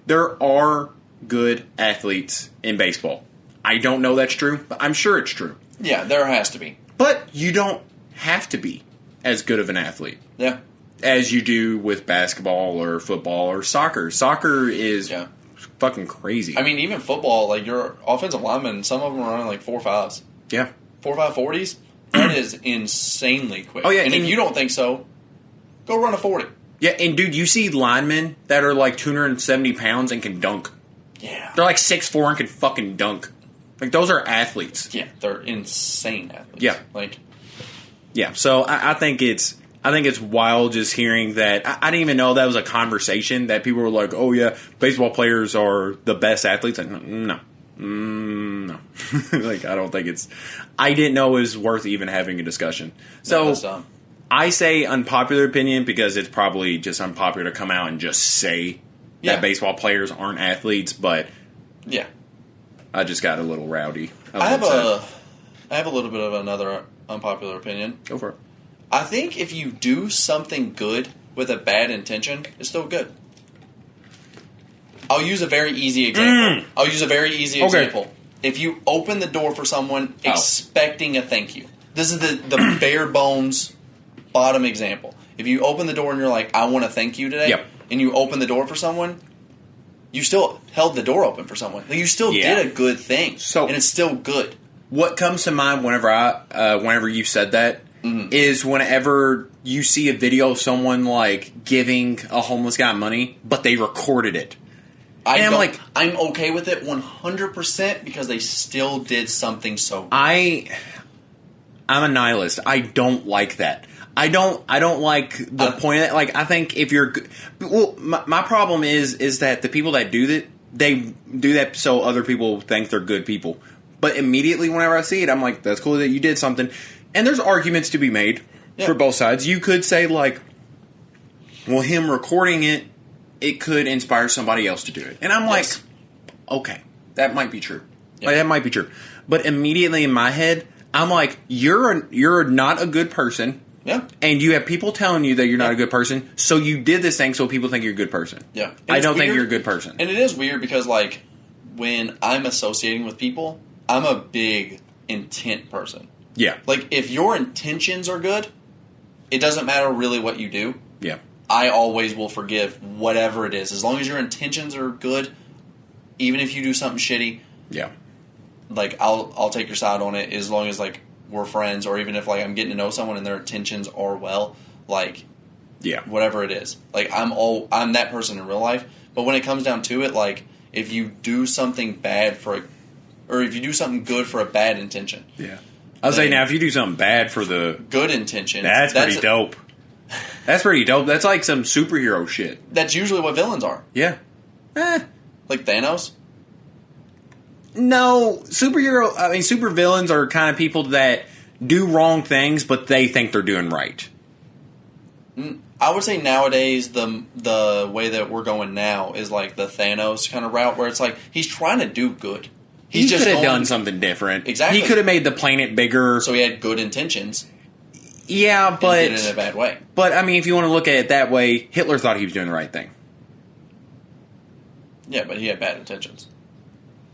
there are good athletes in baseball. I don't know that's true, but I'm sure it's true. Yeah, there has to be. But you don't have to be as good of an athlete. Yeah. As you do with basketball or football or soccer. Soccer is fucking crazy. I mean, even football, like your offensive linemen, some of them are running like 4.5s. Yeah. 4.5 40s. That is insanely quick. Oh, yeah. And if you don't think so, go run a 40. Yeah, and dude, you see linemen that are like 270 pounds and can dunk. Yeah. They're like 6'4" and can fucking dunk. Like, those are athletes. Yeah, they're insane athletes. Yeah. Yeah, so I think it's wild just hearing that. I didn't even know that was a conversation that people were like, oh yeah, baseball players are the best athletes. Like, no. No. Like, I don't think I didn't know it was worth even having a discussion. So, I say unpopular opinion because it's probably just unpopular to come out and just say that baseball players aren't athletes, but yeah, I just got a little rowdy. I have a little bit of another unpopular opinion. Go for it. I think if you do something good with a bad intention, it's still good. I'll use a very easy example. If you open the door for someone expecting a thank you. This is the bare bones bottom example. If you open the door and you're like, I want to thank you today, and you open the door for someone, you still held the door open for someone. Like, you still did a good thing, and it's still good. What comes to mind whenever you said that is whenever you see a video of someone like giving a homeless guy money, but they recorded it. I'm okay with it 100% because they still did something so good. I'm a nihilist. I don't like that. I don't like the point of that. Like, I think if you're my problem is that the people that do that, they do that so other people think they're good people. But immediately whenever I see it, I'm like, that's cool that you did something. And there's arguments to be made for both sides. You could say, like, well, him recording it could inspire somebody else to do it. And I'm like, okay, that might be true. Yeah. Like, that might be true. But immediately in my head, I'm like, you're not a good person. Yeah. And you have people telling you that you're not a good person, so you did this thing so people think you're a good person. Yeah. I don't think you're a good person. And it is weird because, like, when I'm associating with people, I'm a big intent person. Yeah. Like, if your intentions are good, it doesn't matter really what you do. Yeah. I always will forgive whatever it is. As long as your intentions are good, even if you do something shitty, like, I'll take your side on it as long as, like, we're friends, or even if, like, I'm getting to know someone and their intentions are well, like, whatever it is. Like, I'm that person in real life, But when it comes down to it, like, if you do something bad or if you do something good for a bad intention. Yeah. I was saying, now, if you do something bad for the good intention, that's pretty dope. That's pretty dope. That's like some superhero shit. That's usually what villains are. Yeah. Like Thanos? No, super villains are kind of people that do wrong things, but they think they're doing right. I would say nowadays the way that we're going now is like the Thanos kind of route, where it's like he's trying to do good. He could have done something different. Exactly. He could have made the planet bigger. So he had good intentions. Yeah, but did it in a bad way. But I mean, if you want to look at it that way, Hitler thought he was doing the right thing. Yeah, but he had bad intentions.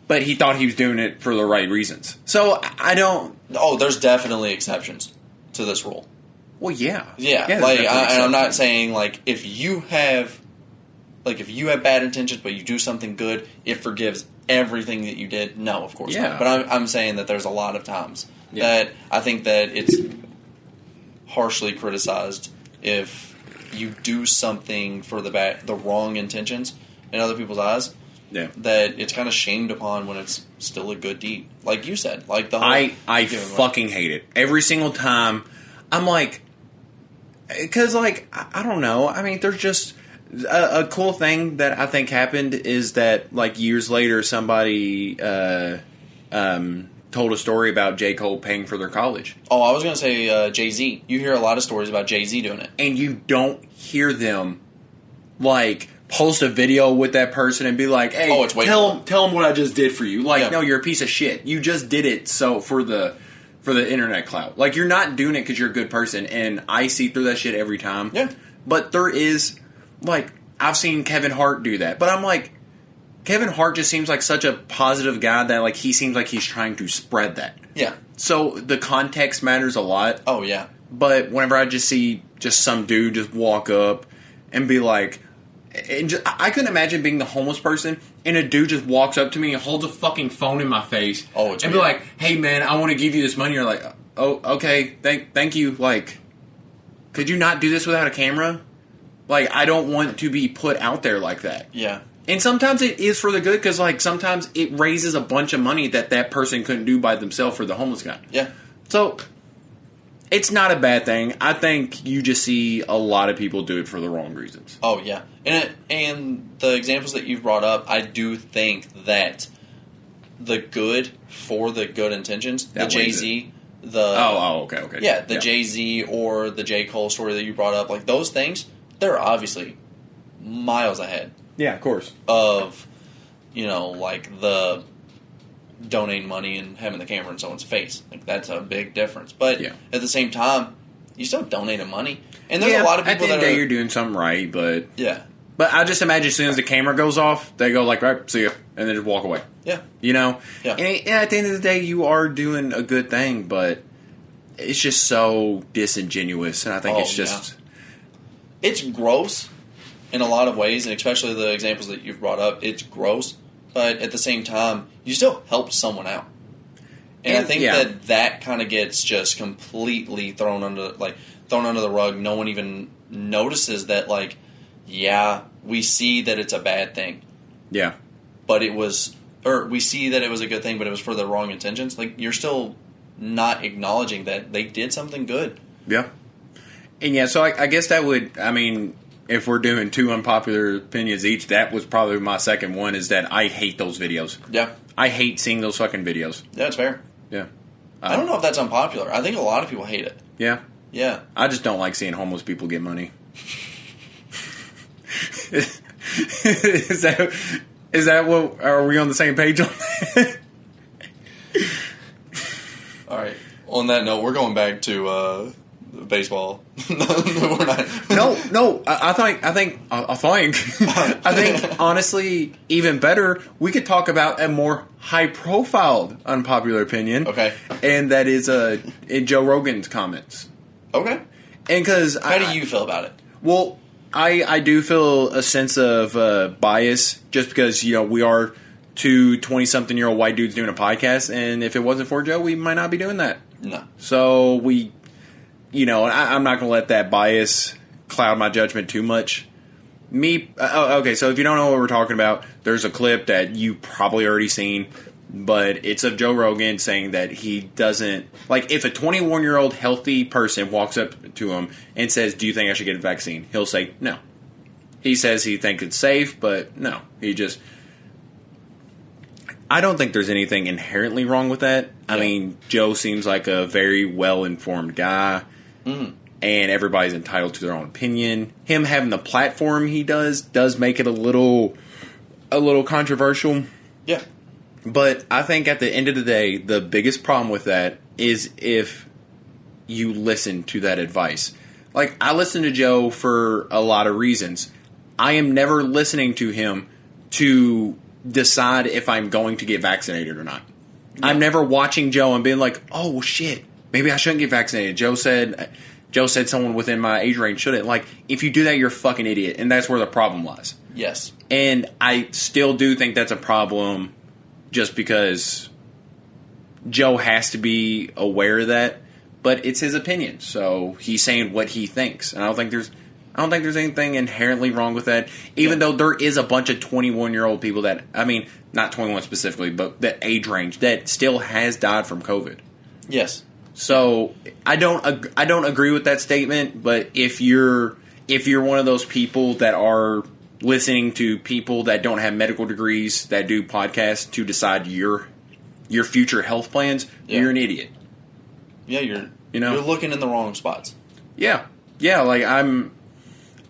But he thought he was doing it for the right reasons. So I don't. Oh, there's definitely exceptions to this rule. Well, yeah. Yeah, like, and I'm not saying, like, if you have bad intentions, but you do something good, it forgives everything that you did. No, of course not. But I'm saying that there's a lot of times that I think that it's harshly criticized if you do something for the wrong intentions in other people's eyes. Yeah. That it's kind of shamed upon when it's still a good deed. Like you said. Like the whole I fucking hate it. Every single time, I'm like, because, like, I don't know. I mean, there's just a cool thing that I think happened is that, like, years later, somebody told a story about J. Cole paying for their college. Oh, I was going to say Jay-Z. You hear a lot of stories about Jay-Z doing it. And you don't hear them, like, post a video with that person and be like, hey, tell them what I just did for you. Like, no, you're a piece of shit. You just did it for the internet clout. Like, you're not doing it because you're a good person, and I see through that shit every time. Yeah. But there is, like, I've seen Kevin Hart do that, but I'm like, Kevin Hart just seems like such a positive guy that, like, he seems like he's trying to spread that. Yeah. So the context matters a lot. Oh, yeah. But whenever I just see just some dude just walk up and be like, I couldn't imagine being the homeless person and a dude just walks up to me and holds a fucking phone in my face and be like, hey man, I want to give you this money. You're like, oh, okay, thank you. Like, could you not do this without a camera? Like, I don't want to be put out there like that. Yeah. And sometimes it is for the good because, like, sometimes it raises a bunch of money that person couldn't do by themselves for the homeless guy. Yeah. So it's not a bad thing. I think you just see a lot of people do it for the wrong reasons. Oh, yeah. And the examples that you've brought up, I do think that the good for the good intentions, the Jay-Z, okay. Yeah, the Jay-Z or the J. Cole story that you brought up, like, those things, they're obviously miles ahead. Yeah, of course. Of, like, the donating money and having the camera in someone's face. Like, that's a big difference. But at the same time, you still donated money. And there's a lot of people at the end of the day, you're doing something right, but... Yeah. But I just imagine as soon as the camera goes off, they go like, right, see ya, and then just walk away. Yeah. Yeah. And at the end of the day, you are doing a good thing, but it's just so disingenuous, and I think it's just... Yeah. It's gross in a lot of ways, and especially the examples that you've brought up, it's gross. But at the same time, you still help someone out. And I think that kind of gets just completely thrown under the rug. No one even notices that, like, we see that it's a bad thing. Yeah. But we see that it was a good thing, but it was for the wrong intentions. Like, you're still not acknowledging that they did something good. Yeah. And so I guess that would, if we're doing two unpopular opinions each, that was probably my second one, is that I hate those videos. Yeah. I hate seeing those fucking videos. Yeah, it's fair. Yeah. I don't know if that's unpopular. I think a lot of people hate it. Yeah. Yeah. I just don't like seeing homeless people get money. Is that what, are we on the same page on that? All right. On that note, we're going back to baseball. No, we're not. No. I think honestly, even better, we could talk about a more high-profile unpopular opinion. Okay. And that is in Joe Rogan's comments. Okay. And because how do you feel about it? Well, I do feel a sense of bias just because we are two 20-something-year-old white dudes doing a podcast, and if it wasn't for Joe, we might not be doing that. No. So I'm not going to let that bias cloud my judgment too much. Okay, so if you don't know what we're talking about, there's a clip that you probably already seen, but it's of Joe Rogan saying that he doesn't, like, if a 21-year-old healthy person walks up to him and says, do you think I should get a vaccine? He'll say, no. He says he thinks it's safe, but no. I don't think there's anything inherently wrong with that. Yeah. I mean, Joe seems like a very well-informed guy. Mm. And everybody's entitled to their own opinion. Him having the platform he does make it a little controversial. Yeah. But I think at the end of the day, the biggest problem with that is if you listen to that advice. Like, I listen to Joe for a lot of reasons. I am never listening to him to decide if I'm going to get vaccinated or not. Yeah. I'm never watching Joe and being like, oh, shit, maybe I shouldn't get vaccinated. Joe said someone within my age range shouldn't. Like, if you do that, you're a fucking idiot. And that's where the problem lies. Yes. And I still do think that's a problem just because Joe has to be aware of that. But it's his opinion. So he's saying what he thinks. And I don't think there's anything inherently wrong with that. Even though there is a bunch of 21-year-old people that, I mean, not 21 specifically, but that age range that still has died from COVID. Yes. So I don't agree with that statement, but if you're one of those people that are listening to people that don't have medical degrees that do podcasts to decide your future health plans, you're an idiot. Yeah, you're looking in the wrong spots. Yeah. Yeah, like I'm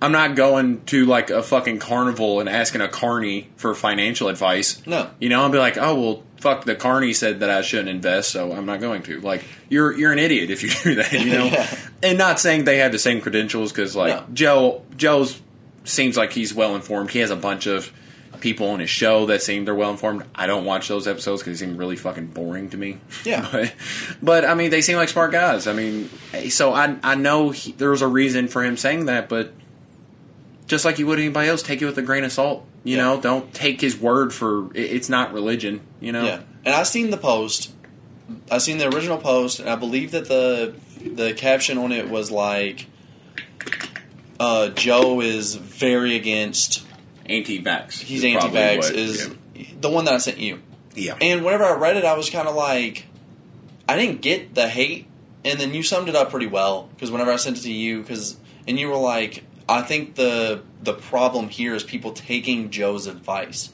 not going to like a fucking carnival and asking a carny for financial advice. No. I'll be like, oh well, fuck, the carny said that I shouldn't invest, so I'm not going to. Like, you're an idiot if you do that, Yeah. And not saying they have the same credentials, because, like, no. Joe's seems like he's well-informed. He has a bunch of people on his show that seem they're well-informed. I don't watch those episodes because they seem really fucking boring to me. Yeah. But I mean, they seem like smart guys. I mean, so I know there was a reason for him saying that, but just like you would anybody else, take it with a grain of salt. You know, don't take his word for it's not religion, Yeah. And I seen the post. I seen the original post, and I believe that the caption on it was like, Joe is very against anti-vax. He's anti-vax the one that I sent you. Yeah. And whenever I read it, I was kind of like, I didn't get the hate, and then you summed it up pretty well, because whenever I sent it to you, and you were like, I think the problem here is people taking Joe's advice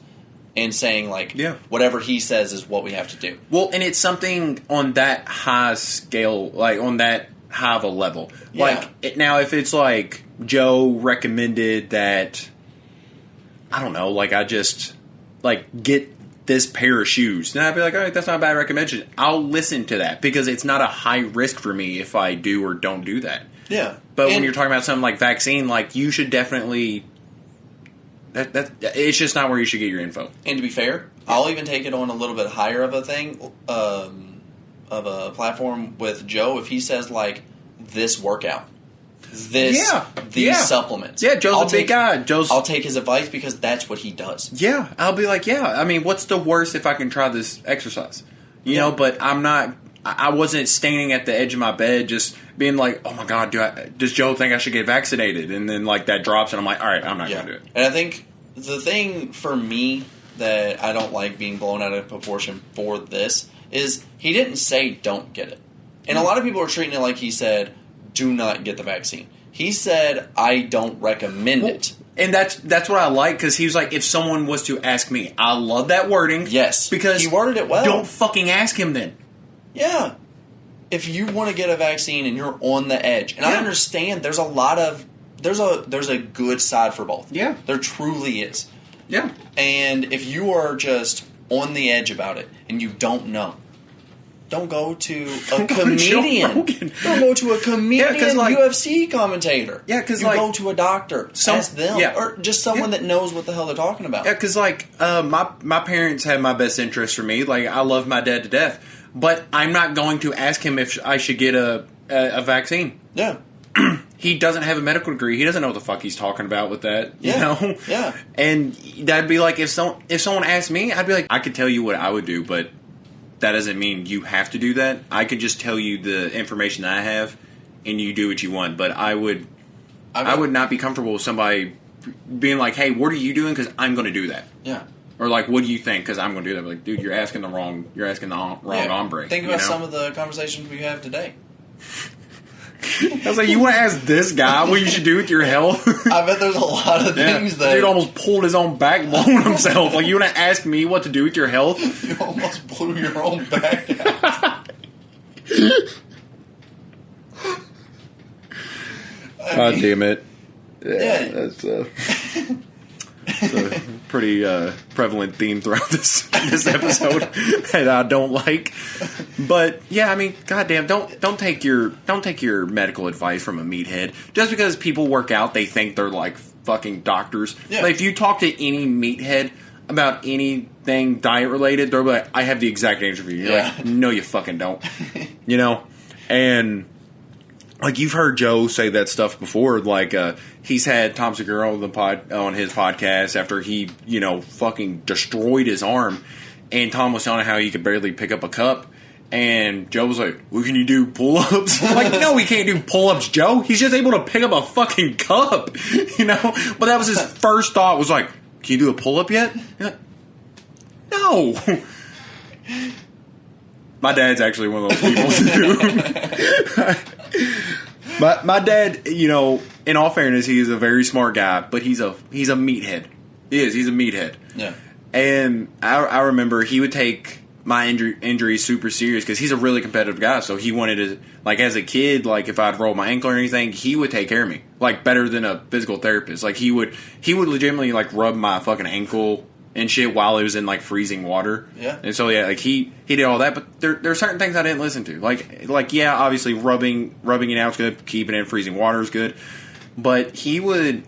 and saying, like, whatever he says is what we have to do. Well, and it's something on that high scale, like, on that high of a level. Yeah. Like, now, if it's like Joe recommended that, I don't know, like, I just, like, get this pair of shoes, then I'd be like, all right, that's not a bad recommendation. I'll listen to that, because it's not a high risk for me if I do or don't do that. Yeah. But when you're talking about something like vaccine, like, you should definitely... That it's just not where you should get your info. And to be fair, I'll even take it on a little bit higher of a thing, of a platform with Joe, if he says, like, this workout, these supplements. Yeah, Joe's a big guy. I'll take his advice because that's what he does. Yeah, I'll be like, I mean, what's the worst if I can try this exercise? You know, but I'm not... I wasn't standing at the edge of my bed just being like, oh my God, does Joe think I should get vaccinated? And then, like, that drops and I'm like, all right, I'm not going to do it. And I think the thing for me that I don't like being blown out of proportion for this is he didn't say don't get it. And a lot of people are treating it like he said, do not get the vaccine. He said, I don't recommend it. And that's what I like, because he was like, if someone was to ask me, I love that wording. Yes. Because he worded it well. Don't fucking ask him then. Yeah. If you want to get a vaccine and you're on the edge, and I understand there's a good side for both. Yeah. There truly is. Yeah. And if you are just on the edge about it and you don't know, don't go to a comedian. Don't go to a comedian, UFC commentator. Yeah, because go to a doctor. Ask them, or just someone that knows what the hell they're talking about. Yeah, because my parents have my best interest for me. Like, I love my dad to death. But I'm not going to ask him if I should get a vaccine. Yeah. He doesn't have a medical degree. He doesn't know what the fuck he's talking about with that. You know? Yeah. And that'd be like, if someone asked me, I'd be like, I could tell you what I would do, but that doesn't mean you have to do that. I could just tell you the information that I have, and you do what you want. But I would not be comfortable with somebody being like, hey, what are you doing? Because I'm going to do that. Yeah. Or like, what do you think? Because I'm going to do that. But like, dude, you're asking the wrong hombre. Think about some of the conversations we have today. I was like, you want to ask this guy what you should do with your health? I bet there's a lot of things that... Dude almost pulled his own backbone himself. Like, you want to ask me what to do with your health? You almost blew your own back out. God damn it. Yeah. That's a pretty prevalent theme throughout this episode that I don't like. But yeah, I mean, goddamn, don't take your medical advice from a meathead. Just because people work out, they think they're like fucking doctors. Yeah. Like, if you talk to any meathead about anything diet related, they're like, I have the exact answer for you. You're like, no, you fucking don't. You know? And like, you've heard Joe say that stuff before. Like, he's had Tom Segura on his podcast after he, fucking destroyed his arm. And Tom was telling him how he could barely pick up a cup. And Joe was like, well, can you do pull-ups? I'm like, no, he can't do pull-ups, Joe. He's just able to pick up a fucking cup. But that was his first thought, was like, can you do a pull-up yet? Like, no. My dad's actually one of those people too. My dad, in all fairness, he is a very smart guy, but he's a meathead. He's a meathead. Yeah. And I remember he would take my injury super serious because he's a really competitive guy. So he wanted to, like, as a kid, like, if I'd roll my ankle or anything, he would take care of me, like, better than a physical therapist. Like, he would legitimately, like, rub my fucking ankle and shit while it was in, like, freezing water. Yeah. And so, yeah, like, he did all that, but there are certain things I didn't listen to. Like, yeah, obviously rubbing it out is good, keeping it in freezing water is good. But he would...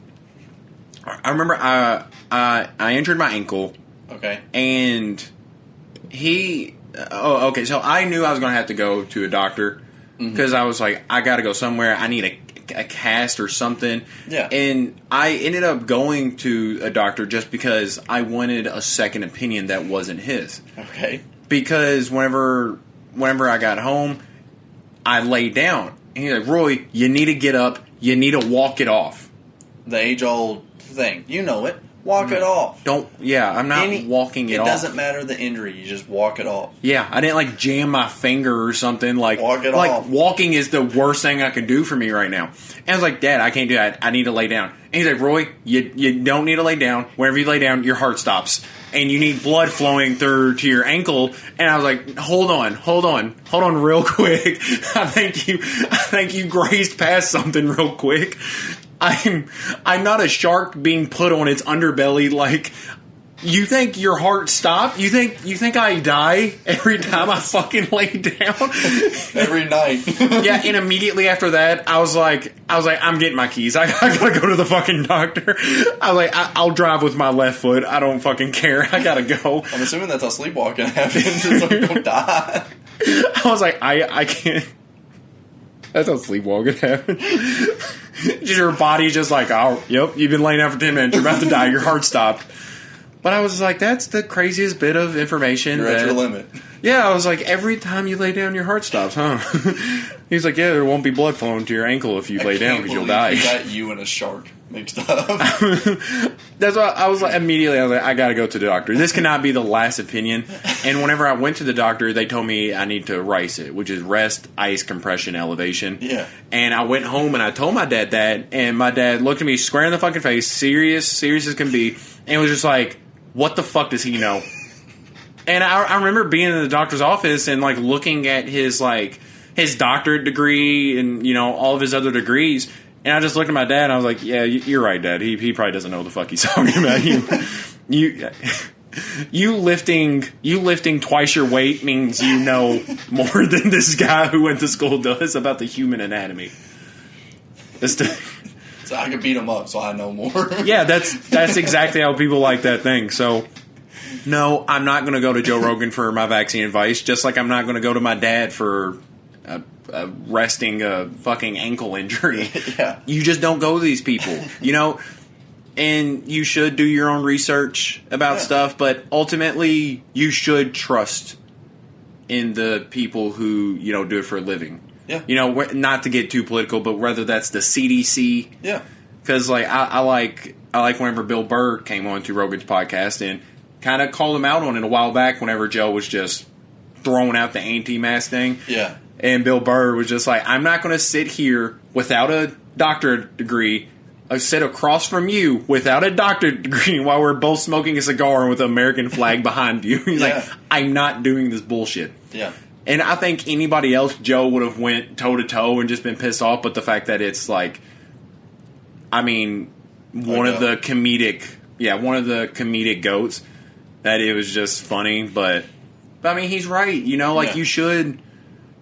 I remember I injured my ankle. Okay. And he... Oh, okay, so I knew I was going to have to go to a doctor because I was like, I got to go somewhere. I need a cast or something. Yeah. And I ended up going to a doctor just because I wanted a second opinion that wasn't his. Okay. Because whenever I got home, I laid down. And he's like, Roy, you need to get up. You need to walk it off. The age-old thing. You know it. Walk it off. I'm not walking it off. It doesn't matter the injury. You just walk it off. Yeah, I didn't, like, jam my finger or something. Like, walk it off. Like, walking is the worst thing I can do for me right now. And I was like, Dad, I can't do that. I need to lay down. And he's like, Roy, you don't need to lay down. Whenever you lay down, your heart stops. And you need blood flowing through to your ankle. And I was like, hold on real quick. I think you grazed past something real quick. I'm not a shark being put on its underbelly. Like, you think your heart stopped? You think I die every time I fucking lay down? Every night. Yeah, and immediately after that, I was like, I'm getting my keys. I gotta go to the fucking doctor. I was like, I'll drive with my left foot. I don't fucking care. I gotta go. I'm assuming that's how sleepwalking happens. So you don't die. I was like, I can't. That's how sleepwalking happens. Your body's just like, oh, yep, you've been laying down for 10 minutes. You're about to die. Your heart stopped. But I was like, that's the craziest bit of information. You're at your limit. Yeah, I was like, every time you lay down, your heart stops, huh? He's like, yeah, there won't be blood flowing to your ankle if you lay down because you'll die. You got you and a shark mixed up. That's why I was like, immediately, I was like, I gotta go to the doctor. This cannot be the last opinion. And whenever I went to the doctor, they told me I need to RICE it, which is rest, ice, compression, elevation. Yeah. And I went home and I told my dad that, and my dad looked at me square in the fucking face, serious as can be, and was just like, what the fuck does he know? And I remember being in the doctor's office and, like, looking at his doctorate degree and, all of his other degrees. And I just looked at my dad and I was like, yeah, you're right, Dad. He probably doesn't know what the fuck he's talking about. You lifting twice your weight means you know more than this guy who went to school does about the human anatomy. So I can beat him up, so I know more. Yeah, that's exactly how people like that thing. So, no, I'm not going to go to Joe Rogan for my vaccine advice, just like I'm not going to go to my dad for resting a fucking ankle injury. Yeah. You just don't go to these people, and you should do your own research about stuff, but ultimately you should trust in the people who, do it for a living. Yeah. Not to get too political, but whether that's the CDC. Yeah. because like I like whenever Bill Burr came on to Rogan's podcast and kind of called him out on it a while back. Whenever Joe was just throwing out the anti-mask thing, Yeah. and Bill Burr was just like, I'm not going to sit here without a doctorate degree. I sit across from you without a doctorate degree while we're both smoking a cigar and with the American flag behind you. He's like, I'm not doing this bullshit. Yeah. And I think anybody else, Joe would have went toe to toe and just been pissed off. But the fact that it's like, I mean, one of the comedic goats, that it was just funny. But I mean, he's right. You know, like you should,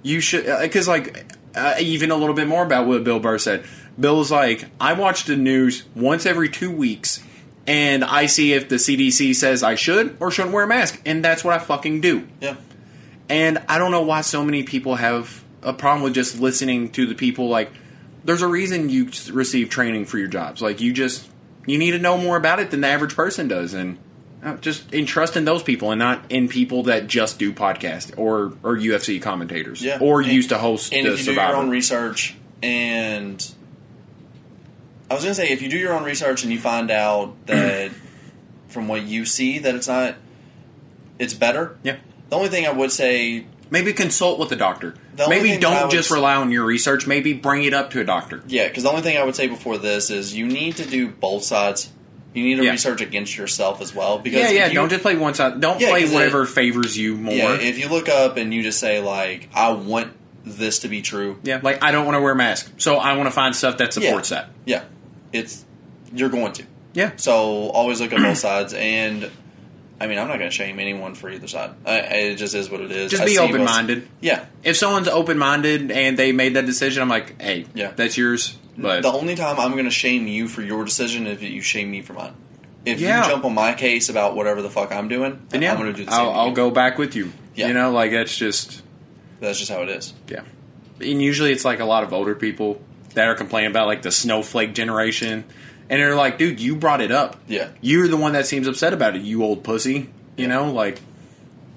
because like even a little bit more about what Bill Burr said. Bill was like, I watch the news once every 2 weeks, and I see if the CDC says I should or shouldn't wear a mask, and that's what I fucking do. Yeah. And I don't know why so many people have a problem with just listening to the people. Like, there's a reason you receive training for your jobs. Like, you need to know more about it than the average person does, and just entrust in those people and not in people that just do podcasts or UFC commentators or used to host and the if you Survivor. do your own research, and I was going to say, if you do your own research and you find out that from what you see that it's better. Yeah. The only thing I would say, maybe consult with a doctor. Maybe don't just rely on your research. Maybe bring it up to a doctor. Yeah, because the only thing I would say before this is you need to do both sides. You need to research against yourself as well. Because don't just play one side. Don't play whatever favors you more. Yeah, if you look up and you just say, like, I want this to be true. Yeah, like, I don't want to wear a mask, so I want to find stuff that supports that. Yeah, you're going to. Yeah. So always look at both sides, and I mean, I'm not going to shame anyone for either side. It just is what it is. Just be open-minded. Yeah. If someone's open-minded and they made that decision, I'm like, hey, that's yours. But the only time I'm going to shame you for your decision is if you shame me for mine. If you jump on my case about whatever the fuck I'm doing, then I'm going to do the same. I'll go back with you. Yeah. You know, like, that's just how it is. Yeah. And usually it's like a lot of older people that are complaining about, like, the snowflake generation. And they're like, dude, you brought it up. Yeah. You're the one that seems upset about it, you old pussy. You know, like,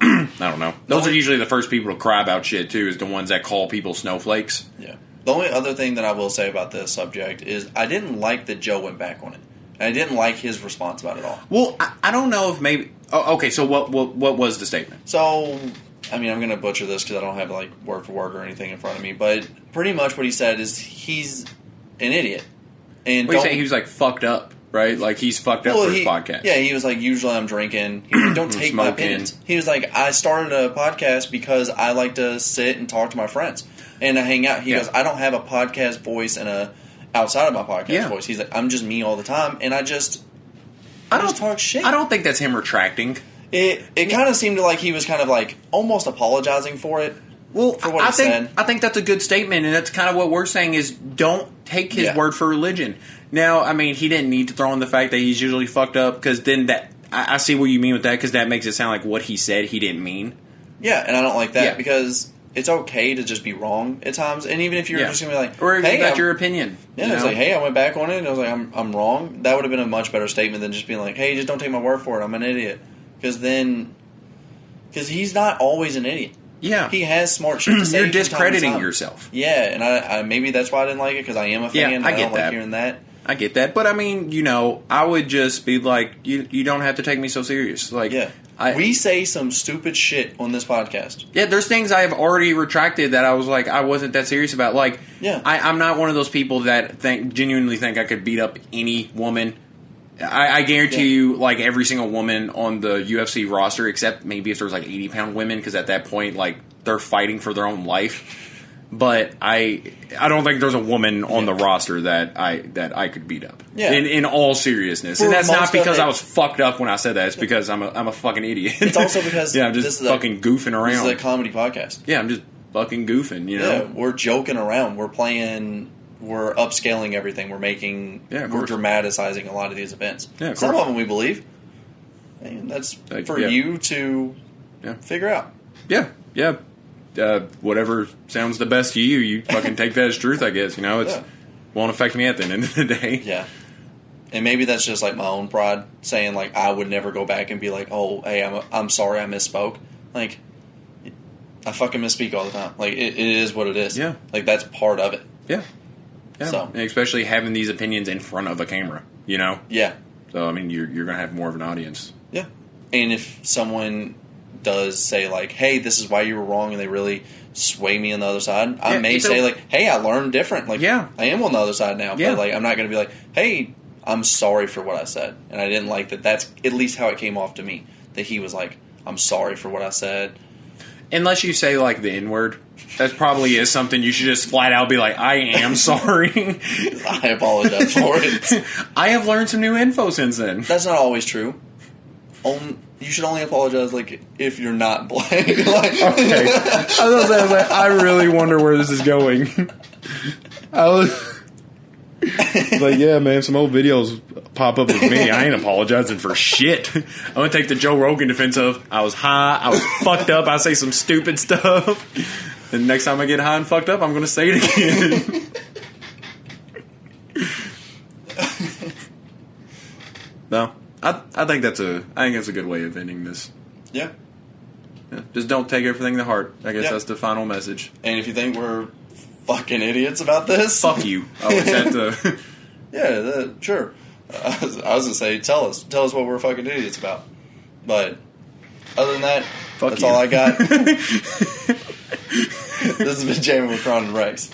I don't know. Those are usually the first people to cry about shit, too, is the ones that call people snowflakes. Yeah. The only other thing that I will say about this subject is I didn't like that Joe went back on it. And I didn't like his response about it all. Well, I don't know if maybe... Oh, okay, so what was the statement? So, I mean, I'm going to butcher this because I don't have, like, word for word or anything in front of me. But pretty much what he said is he's an idiot. And what do you say? He was, like, fucked up, right? Like, he's fucked up for his podcast. Yeah, he was like, usually I'm drinking. He was like, don't take my opinions. He was like, I started a podcast because I like to sit and talk to my friends. And I hang out. He goes, I don't have a podcast voice and a outside of my podcast voice. He's like, I'm just me all the time. And I just talk shit. I don't think that's him retracting. It kind of seemed like he was kind of like almost apologizing for it. Well, for what he said. I think that's a good statement, and that's kind of what we're saying is don't take his word for religion. Now, I mean, he didn't need to throw in the fact that he's usually fucked up, because then I see what you mean with that, because that makes it sound like what he said he didn't mean. Yeah, and I don't like that, because it's okay to just be wrong at times, and even if you're just going to be like, or hey, that's your opinion. Yeah, it's like, hey, I went back on it, and I was like, I'm wrong. That would have been a much better statement than just being like, hey, just don't take my word for it, I'm an idiot. Because he's not always an idiot. Yeah. He has smart shit to say. You're discrediting yourself. Yeah, and I maybe that's why I didn't like it, because I am a fan. I get don't like hearing that. I get that. But, I mean, you know, I would just be like, you don't have to take me so serious. Like, we say some stupid shit on this podcast. Yeah, there's things I have already retracted that I was like, I wasn't that serious about. Like, I'm not one of those people that genuinely think I could beat up any woman. I guarantee you, like, every single woman on the UFC roster, except maybe if there's, like, 80-pound women, because at that point, like, they're fighting for their own life. But I don't think there's a woman on the roster that I could beat up. Yeah. In all seriousness. And that's not because I was fucked up when I said that. It's because I'm a fucking idiot. It's also because I'm just fucking goofing around. This is a comedy podcast. Yeah, I'm just fucking goofing, you know? Yeah, we're joking around. We're upscaling everything. We're dramaticizing a lot of these events. Yeah, some of them we believe. And that's for you to figure out. Yeah, yeah. Whatever sounds the best to you, you fucking take that as truth, I guess. You know, it won't affect me at the end of the day. Yeah. And maybe that's just like my own pride saying, like, I would never go back and be like, oh, hey, I'm sorry I misspoke. Like, I fucking misspeak all the time. Like, it is what it is. Yeah. Like, that's part of it. Yeah. Yeah. So, And especially having these opinions in front of a camera, you know? yeah. So, I mean, you're going to have more of an audience. Yeah. And if someone does say, like, hey, this is why you were wrong, and they really sway me on the other side, I may say, like, hey, I learned different. Like, I am on the other side now. Yeah. But, like, I'm not going to be like, hey, I'm sorry for what I said. And I didn't like that. That's at least how it came off to me. That he was like, I'm sorry for what I said. Unless you say, like, the N-word. That probably is something you should just flat out be like, I am sorry. I apologize for it. I have learned some new info since then. That's not always true. You should only apologize, like, if you're not black. Like, okay. I was like, I really wonder where this is going. I was like, yeah, man, some old videos pop up with me. I ain't apologizing for shit. I'm going to take the Joe Rogan defense of, I was high, I was fucked up, I say some stupid stuff. And next time I get high and fucked up, I'm going to say it again. No, I think that's a good way of ending this. Yeah. Just don't take everything to heart. I guess that's the final message. And if you think we're fucking idiots about this, fuck you. Oh, is that the... Yeah, sure. I was gonna say, tell us what we're fucking idiots about. But other than that, that's all I got. This has been Jammin with Kron Rex.